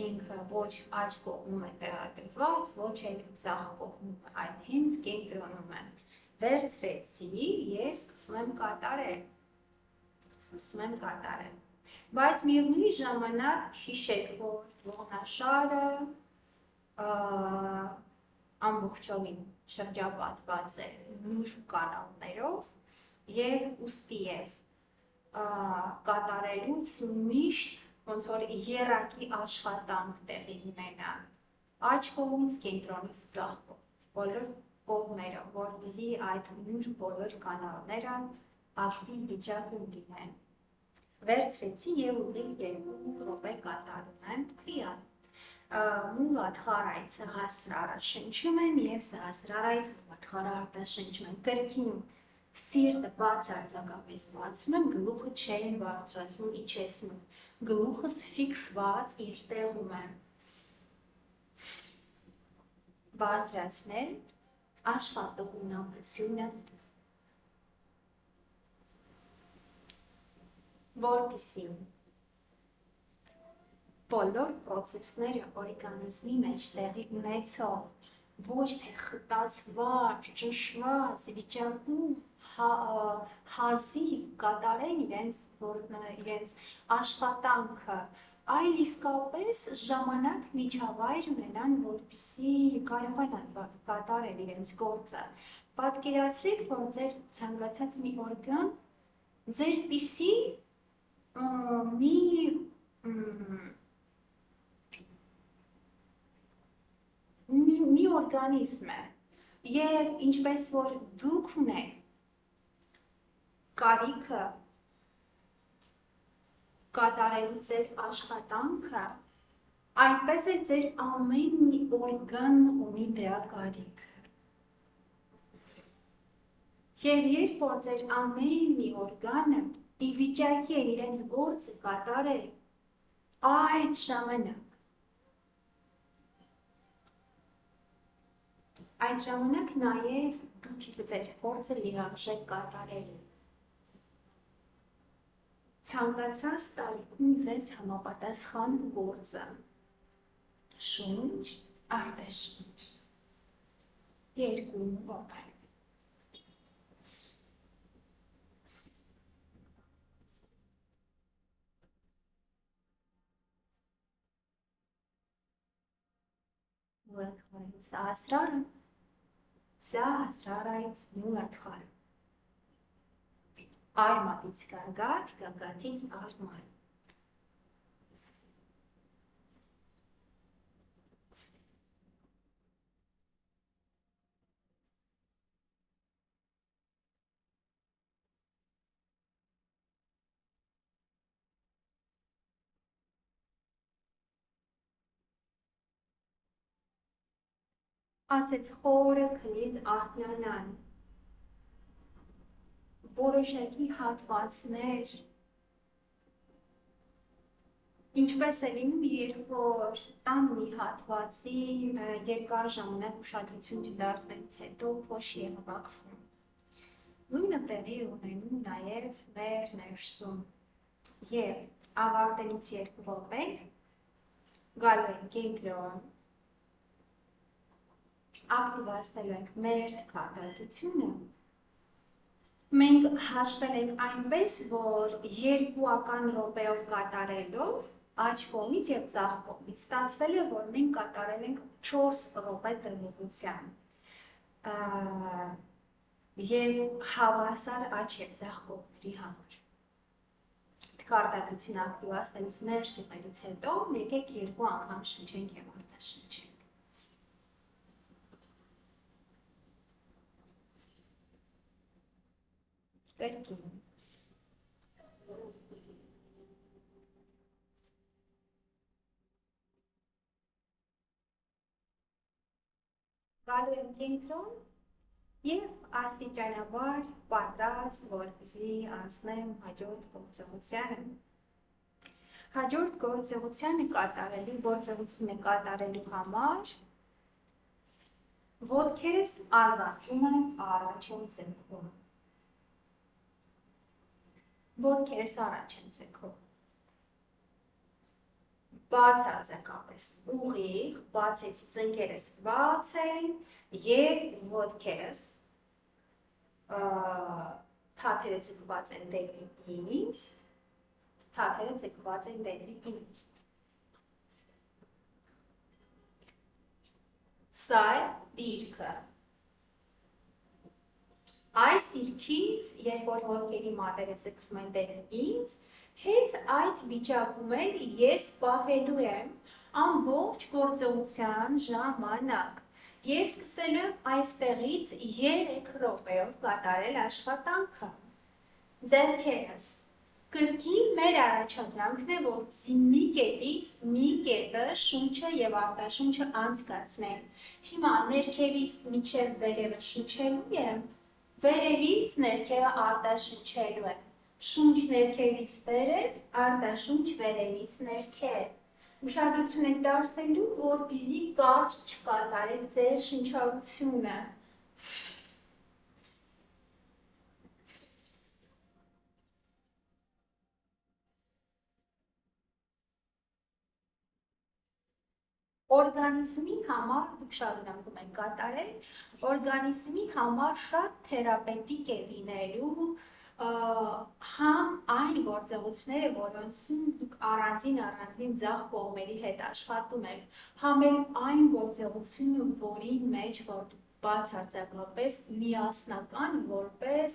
ինքը ոչ աջ կողմում է տեղադրված, ոչ էլ ձախ կողմում է, այլ հենց կենտրոնում է։ Վերցրեցի եւ սկսում եմ կատարել։ Բայց միևնույն ժամանակ հիշեք, որ ողնաշարը ամբողջովին շրջապատված է նուրբ կանալներով եւ ուստիև կատարելուց միշտ ոնց որ եռակի աշխատանք տեղի ունենա աջ կողմից կենտրոնից ձախ կողմից բոլոր կողմերով, որպեսզի այդ նուրբ բոլոր կանալները ակտիվ վիճակում լինեն։ Վերցրեցի եւ ուղիղ 2 րոպե կատարում եմ քրիան։ Մուլադհարայից սահասրարը շնչում եմ եւ սահասրարայից մուլադհարը արտաշնչում եմ։ Կրկին սիրտը բաց արձակապես բացում եմ, գլուխը չեմ բարձրացնում, իջեցնում։ Գլուխս ֆիքսված իր տեղում է։ Բարձրացնել աշխատողունակությունը, որպեսզի բոլոր պրոցեսները օրգանիզմի մեջ տեղի ունեցող ոչ թե խտացված, ճնշված վիճակում հազիվ կատարեն իրենց աշխատանքը, այլ իսկապես ժամանակ միջավայր ունենան, որպեսզի կարողանան կատարել իրենց գործը։ Պատկերացրեք, որ ձեր ցանկացած մի օրգան ձերպիսի մի օրգանիզմ է եւ ինչպես որ դուք ունեք կարիքը կատարելու ձեր աշխատանքը, այնպես էլ ձեր ամեն մի օրգան ունի դրա կարիքը։ Եվ երբ որ ձեր ամեն մի օրգանը ի վիճակի են իրենց գործը կատարել, այդ ժամանակ Այդ ժամանակ նաև դուք ձեր գործը լիարժեք կատարելու։ Ցանկացած տարիքում ձեզ համապատասխան գործը։ Շունչ, արտաշունչ։ 2 րոպե։ Սա ասրարը, սա ասրարայից նուրատխարը։ Արմատից գագաթ, գագաթից արմատ։ Ասեց խորը քնից արթնանան, որոշակի հատվածներ, ինչպես է լինում, երբ որ տան մի հատվածի երկար ժամանակ ուշադրություն չդարձնելուց հետո փոշի է հավաքվում։ Նույնը տեղի ունենում նաև մեր ներսում։ Եվ ավարտելուց 2 րոպե գալու ենք կենտրոն, ակտիվացնելու ենք մեր թքապետությունը, մենք հաշվել ենք այնպես, որ 2 րոպեով կատարելով աջ կողմից և ձախ կողմից ստացվել է, որ մենք կատարել ենք 4 րոպե տևողությամբ և հավասար աջ և ձախ կողմերի համար։ Թքարտադրությունը ակտիվացնելուց ներս եղելուց հետո եկեք 2 անգամ շնչենք և արտաշնչենք։ Կրկին։ Գալու եմ կենտրոն և աստիճանաբար պատրաստ, որպեսզի անցնեմ հաջորդ գործողությանը։ Հաջորդ գործողությունը կատարելու համար ոտքերս ազատում եմ առաջին ձգքում։ Ոտքերս առաջ են ձգում։ Բացարձակապես ուղիղ, բացեցի ծնկերս բաց են և ոտքերս թաթերը ձգված են դեպի ինձ, թաթերը ձգված են դեպի ինձ։ Սա է դիրքը։ Այս դիրքից, երբ որ ոտքերի մատերը ձգվում են դեպի ինձ, հենց այդ վիճակում էլ ես պահելու եմ ամբողջ գործողության ժամանակ և սկսելու եմ այստեղից 3 րոպեով կատարել աշխատանքը։ Ձեռքերս կրկին մեր առաջադրանքն է, որպեսզի մի կետից մի կետը շունչը և արտաշունչը անցկացնեն։ Հիմա ներքևից մինչև վերևը շնչելու եմ, վերևից ներքևը արտաշնչելու եմ։ Շունչ ներքևից վերև, արտաշունչ վերևից ներքև։ Ուշադրություն եք դարձնելու, որպեսզի կարճ չկատարեք ձեր շնչառությունը։ Օրգանիզմի համար, դուք շարունակում եք կատարել, օրգանիզմի համար շատ թերապևտիկ է լինելու համ այն գործողությունները, որոնցում դուք առանձին ձախ կողմերի հետ աշխատում եք, համ էլ այն գործողությունը, որի մեջ որ դուք բացարձակապես միասնական, որպես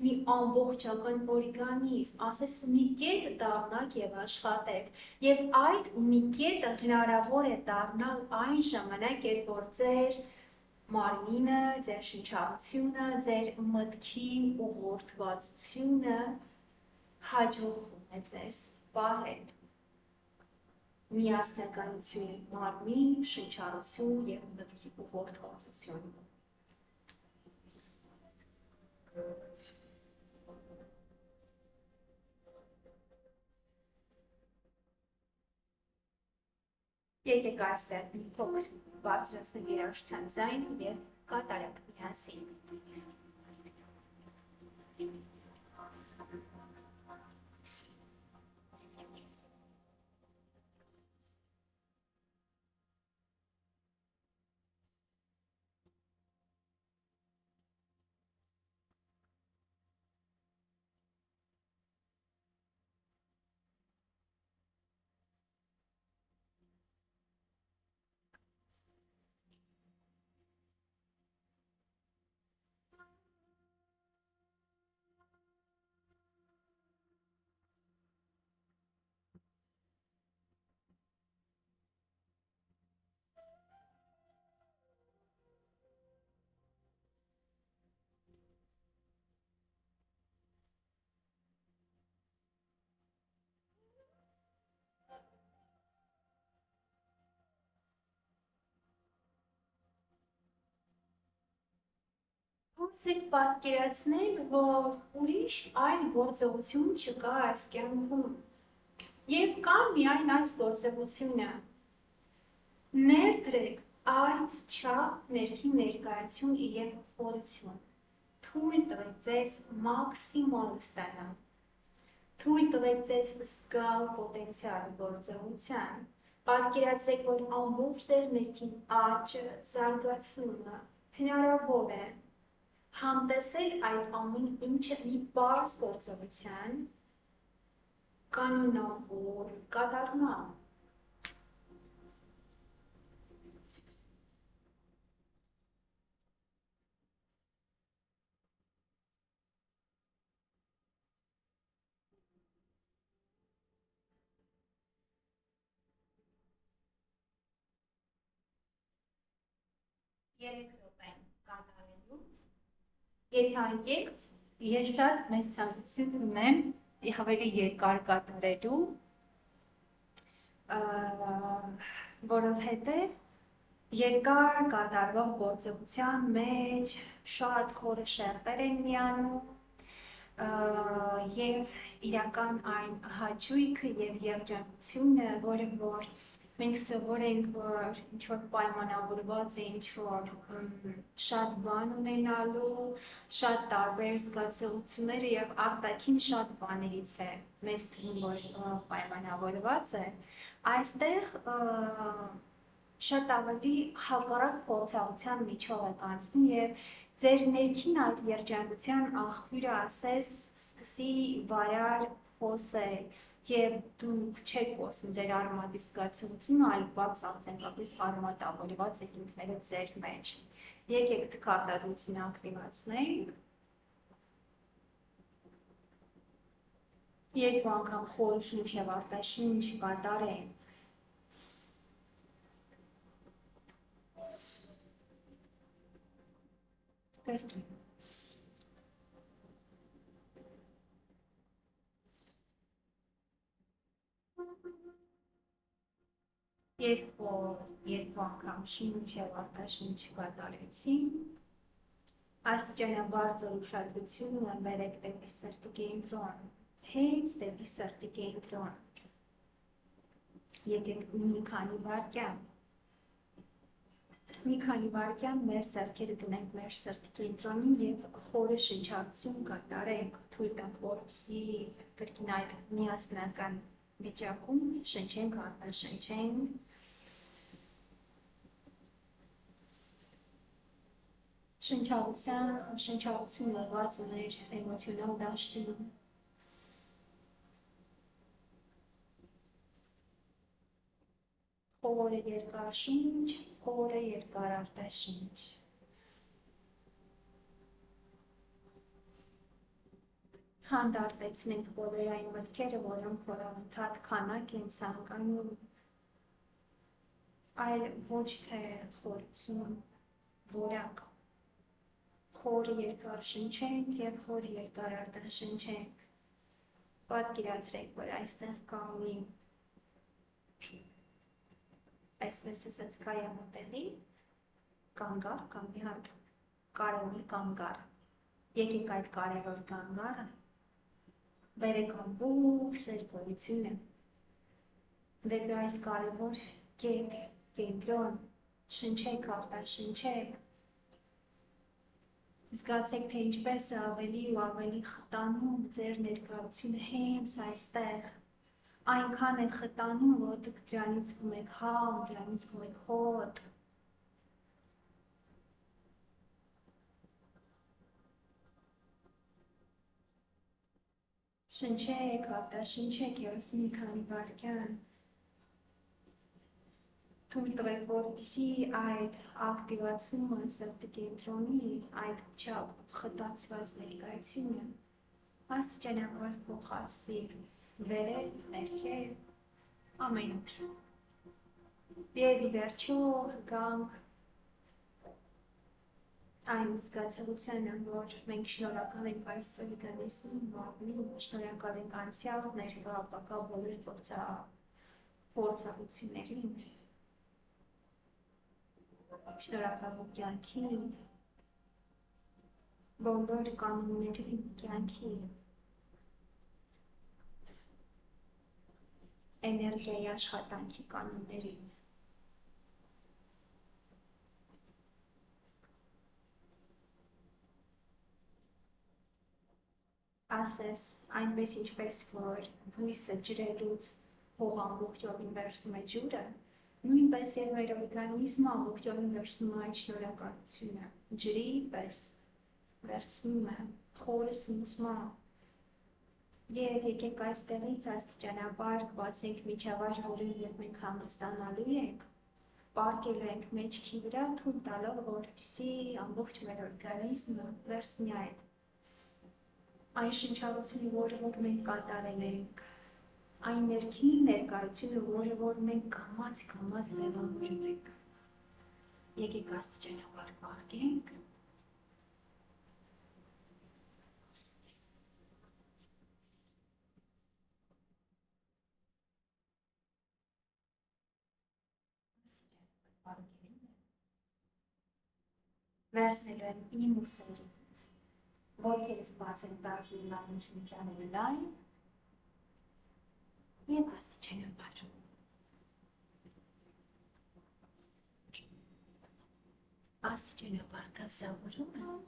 մի ամբողջական օրգանիզմ, ասես մի կետ դառնաք և աշխատեք, և այդ մի կետը հնարավոր է դառնալ այն ժամանակ, երբ որ ձեր մարմինը, ձեր շնչառությունը, ձեր մտքի ուղղորդվածությունը հաջողվում է ձեզ պահել։ Միասնականություն, մարմին, շնչառություն և մտքի ուղղորդվածություն։ Եկեք այստեղ մի փոքր բարձրացնենք երաժշտության ձայնը և կատարեք միասին։ Փորձեք պատկերացնել, որ ուրիշ այլ գործողություն չկա այս կյանքում և կա միայն այս գործողությունը։ Ներդրեք այդ չափ ներքին ներկայություն և խորություն։ Թույլ տվեք ձեզ մաքսիմալը ստանալ։ Թույլ տվեք ձեզ զգալ պոտենցիալ գործողության։ Պատկերացրեք, որ ամբողջ ձեր ներքին աճը, զարգացումը հնարավոր է։ Համտեսել այդ ամեն ինչը մի պարզ գործողության կանոնավոր կատարմամբ։ Երեք րոպեն կատարելուց եթանքեք, ես շատ մեծ ցանկություն ունեմ ավելի երկար կատարելու, որովհետև երկար կատարվող գործողության մեջ շատ խորը շերտեր են միանում և իրական այն հաճույքը և երջանկությունը, որը որ մենք սովոր ենք, որ ինչ-որ պայմանավորված է ինչ-որ շատ բան ունենալու, շատ տարբեր զգացողությունները և արտաքին շատ բաներից է մեզ թվում, որ պայմանավորված է, այստեղ շատ ավելի հակառակ փորձառության միջով եք անցնում և ձեր ներքին այդ երջանկության աղբյուրը ասես սկսի վարար խոսել և դուք չեք կորցնում ձեր արմատի զգացողությունը, այլ բացարձակապես արմատավորված եք ինքներդ ձեր մեջ։ Եկեք թքարտադրությունը ակտիվացնենք։ Երկու անգամ խոր շունչ և արտաշունչ կատարենք։ Կրկին։ Երկու անգամ շունչ և արտաշունչ կատարեցին։ Աստիճանաբարձր ուշադրությունը բերեք դեպի սրտի կենտրոն, հենց դեպի սրտի կենտրոն։ Եկեք մի քանի վայրկյան մեր ձեռքերը դնենք մեր սրտի կենտրոնին և խորը շնչառություն կատարենք, թույլ տանք, որպեսզի կրկին այդ միասնական վիճակում շնչենք, արտաշնչենք։ Շնչառություն ուղղված մեր էմոցիոնալ դաշտին։ Խորը երկար շունչ, խորը երկար արտաշունչ։ Հանդարտեցնենք բոլոր այն մտքերը, որոնք որ անընդհատ քանակ են ցանկանում, այլ ոչ թե խորություն, որակ։ Խորը երկար շնչենք և խորը երկար արտաշնչենք։ Պատկերացրեք, որ այստեղ կա մի այսպես ասած կայամատեղի կանգար կամ մի հատ կարևոր կանգար։ Եկեք այդ կարևոր կանգարը բերեք ամբողջ ձեր գոյությունը դեպի այս կարևոր կետ, կենտրոն, շնչեք, արտաշնչեք, Զգացեք, թե ինչպես է ավելի ու ավելի խտանում ձեր ներկայությունը հենց այստեղ, այնքան է խտանում, որ դուք դրանից զգում եք համ, դրանից զգում եք հոտ, շնչեք, արտաշնչեք ևս մի քանի վայրկյան, թույլ տվեք, որպեսզի այդ ակտիվացումը սրտի կենտրոնի, այդ չափ խտացված ներկայությունը աստիճանաբար փոխանցվի վերև, ներքև, ամենուր։ Եվ ի վերջո հգանք այն զգացողությանը, որ մենք շնորհակալ ենք այս օրգանիզմին, մարմնին, շնորհակալ ենք անցյալ, ներկա, ապագա բոլոր փորձառություններին, շնորհակալ ենք կյանքին, բոլոր կանոններին, կյանքի, էներգիայի աշխատանքի կանոններին։ Ասես, այնպես ինչպես որ բույսը ջրելուց հող ամբողջովին վերցնում է ջուրը, նույնպես եւ մեր օրգանիզմը ամբողջովին վերցնում է այդ շնորհակալությունը, ջրի պես վերցնում է, խորը սնուցման։ Եվ եկեք այստեղից աստիճանաբար բացենք միջավայր, որին եւ մենք հանգստանալու ենք, պարկելու ենք մեջքի վրա, թույլ տալով, որպեսզի ամբողջ մեր օրգանիզմը վերցնի այն շնչառությունը, որը որ մենք կատարել ենք, այն ներքին ներկայությունը, որը որ մենք կամաց ձևավորում ենք։ Եկեք աստիճանաբար պարկենք։ Վերցնելու ենք իմ ուսերից, ոտքերս բաց են բազին լավնչնիցաները լայն և աստիճանաբար։ Աստիճանաբար դասավորում եմ։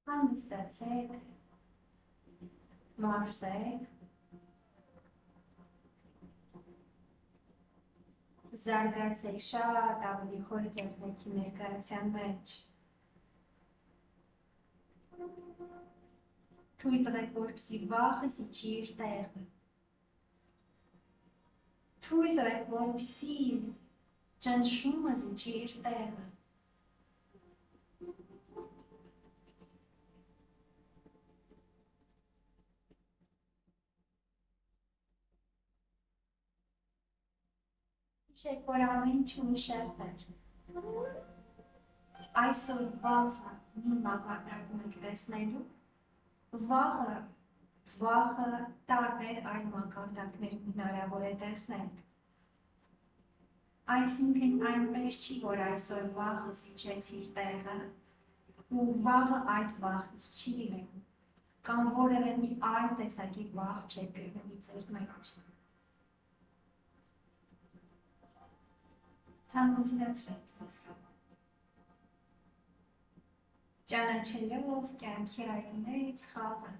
Հանգստացեք, մարզեք, զարգացեք շատ ավելի խորը ձեր ներքի ներկայության մեջ։ Թույլ տվեք, որպեսզի վախը զիջի իր տեղը։ Թույլ տվեք, որպեսզի ճնշումը զիջի իր տեղը։ Հիշեք, որ ամեն ինչ ունի շերտեր։ Այսօր վաղը մի մակարդակում եք տեսնելու, վաղը տարբեր այլ մակարդակներ հնարավոր է տեսնենք։ Այսինքն այնպես չի, որ այսօր վաղը զիջեց իր տեղը, ու վաղը այդ վաղից չի լինելու, կամ որևէ մի այլ տեսակի վաղ չեք գրվելու ձեր մեջ։ Հանգստացրեք ձեզ։ Ճանաչելով կյանքի այդ մեծ խաղը,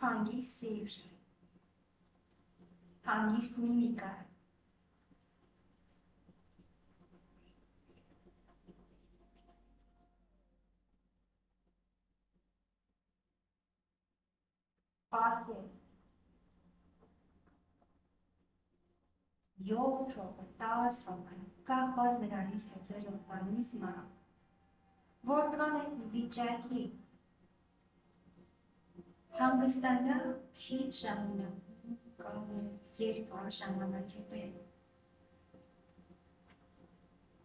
հանգիստ սիրտ, հանգիստ միմիկա, պատկեր, 7 րոպե, 10 րոպե, կախված նրանից, թե ձեր օրգանիզմը որքան է վիճակի հանգստանա քիչ ժամանակ կամ երկար ժամանակետին։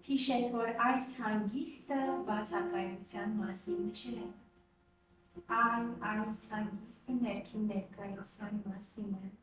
Հիշեք, որ այս հանգիստը բացակայության մասին չէ, այս հանգիստը ներքին ներկայության մասին է։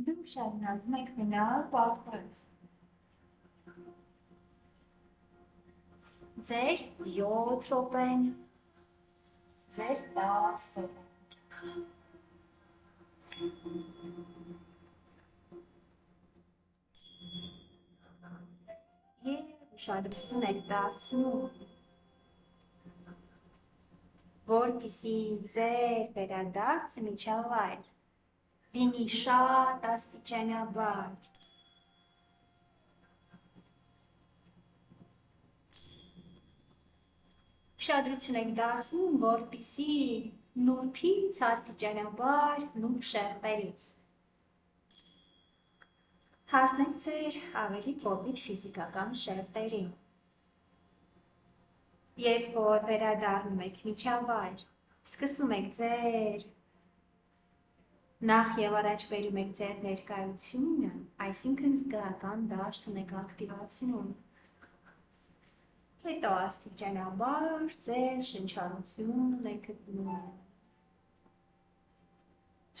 Դու շարունակում եք մնալ պարզ։ Ձեր 7 րոպեն, ձեր 10 րոպեն։ Եվ ուշադրություն եք դարձնում, որպեսզի ձեր վերադարձը միջավայր լինի շատ աստիճանաբար։ Ուշադրություն եք դարձնում, որպեսզի նուրբից աստիճանաբար նուրբ շերտերից հասնեք ձեր ավելի կոպիտ ֆիզիկական շերտերին։ Երբ որ վերադառնում եք միջավայր, սկսում եք ձեր նախ եւ առաջ բերում եք ձեր ներկայությունը, այսինքն զգայական դաշտն եք ակտիվացնում։ Հետո աստիճանաբար ձեր շնչառությունն եք գտնում։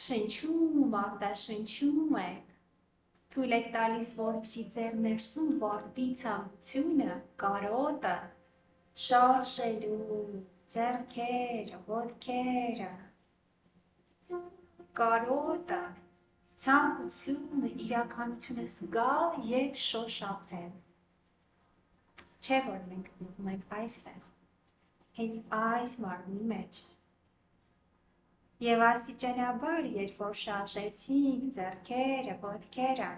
Շնչում, արտաշնչում եք, թույլ եք տալիս, որպեսզի ձեր ներսում վառվի ցանկությունը, կարոտը, շարժելու ձեռքերը, ոտքերը, կարոտը, ցանկությունը, իրականությունը զգալ եւ շոշափել։ Չէ՞ որ մենք գտնվում ենք այստեղ, հենց այս մարմնի մեջ։ Եվ աստիճանաբար, երբ որ շարժեցինք ձեռքերը, ոտքերը,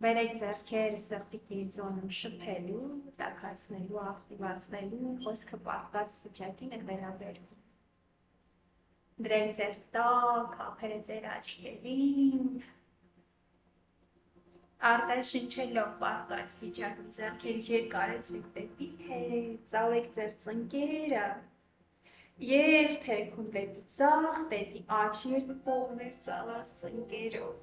բերեք ձեռքերը սրտի կենտրոնում շփելու, տաքացնելու, ակտիվացնելու, խոսքը պարտված վիճակին եք վերաբերվում։ Դրեք ձեր տակ, ափերը ձեր աչքերին, արտաշնչելով պարտված վիճակում ձեռքերը երկարեցրեք դեպի հետ, ծալեք ձեր ծնկերը և թեքում դեպի ձախ, դեպի աջ երկու կողմեր ծալած ծնկերով։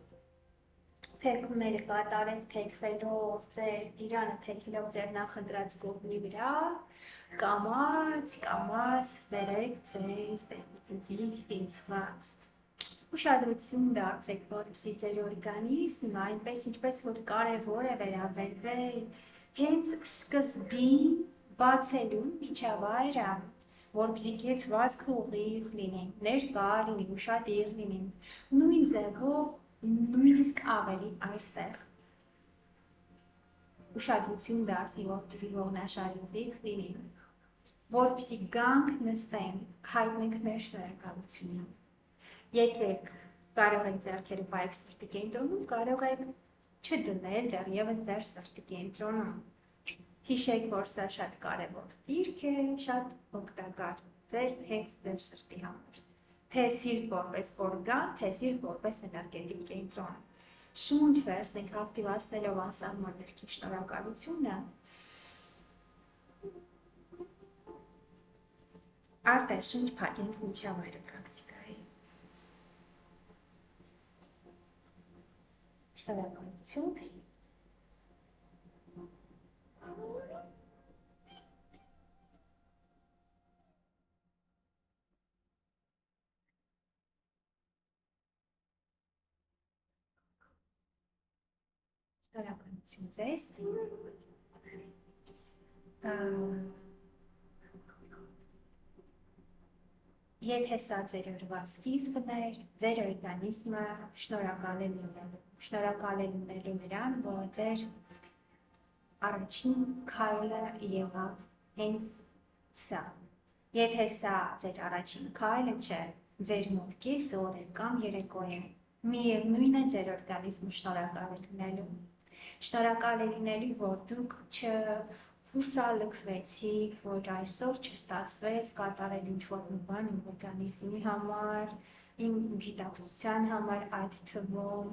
Թեքումները կատարեք թեքվելով ձեր իրանը թեքելով ձեր նախընտրած կողմի վրա, կամաց բերեք ձեզ դեպի ուղիղ կեցված։ Ուշադրություն դարձրեք, որպեսզի ձեր օրգանիզմը այնպես ինչպես որ կարևոր է վերաբերվել Հենց սկզբի բացելուն միջավայրը, որպեսզի կեցվածքը ուղիղ լինի, ներկա լինի, ուշադիր լինի, նույն ձևով նույնիսկ ավելի այստեղ ուշադրություն դարձնի, որպեսզի ողնաշարի ուղիղ լինի, որպեսզի գանք նստենք, հայտնենք մեր շնորհակալությունը։ Եկեք, կարող եք ձեռքերը բայք սրտի կենտրոնում, կարող եք չդնել դեռևս ձեր սրտի կենտրոնում։ Հիշեք, որ սա շատ կարևոր դիրք է, շատ օգտակար հենց ձեր սրտի համար։ Թե սիրտ որպես օրգան, թե սիրտ որպես էներգետիկ կենտրոն։ Շունչ վերցնենք ակտիվացնելով անսահման ներքին շնորհակալությունը։ Արտաշունչ փակենք միջավայրը պրակտիկայի։ Շնորհակալություն։ Շնորհակալություն ձեզ։ Եթե սա ձեր օրվա սկիզբն էր, ձեր օրգանիզմը շնորհակալ է լինելու նրան, որ ձեր առաջին քայլը եղավ հենց սա։ Եթե սա ձեր առաջին քայլը չէ, ձեր մոտ կեսօր է կամ երեկո է, միևնույն է ձեր օրգանիզմը շնորհակալ է լինելու։ Շնորհակալ է լինելու, որ դուք հուսալքվեցիք, որ այսօր չստացվեց կատարել ինչ-որ մի բան իմ օրգանիզմի համար, իմ գիտակցության համար, այդ թվում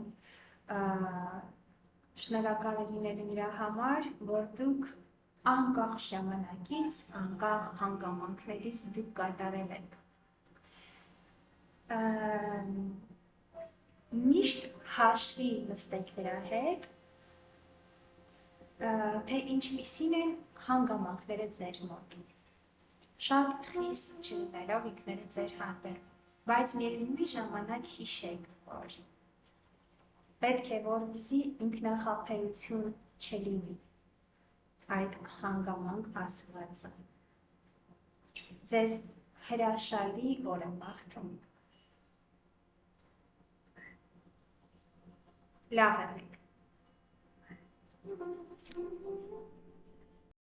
շնորհակալ է լինելու նրա համար, որ դուք անկախ ժամանակից, անկախ հանգամանքներից դուք կատարել եք։ Միշտ հաշվի նստեք նրա հետ, թե ինչպիսին են հանգամանքները ձեր մոտ, շատ խիստ չլինելով ինքները ձեր հանդեպ, բայց միևնույն ժամանակ հիշեք, որ պետք է որպեսզի ինքնախաբեություն չլինի այդ հանգամանք ասվածը, ձեզ հրաշալի օր եմ մաղթում, լավ եղեք։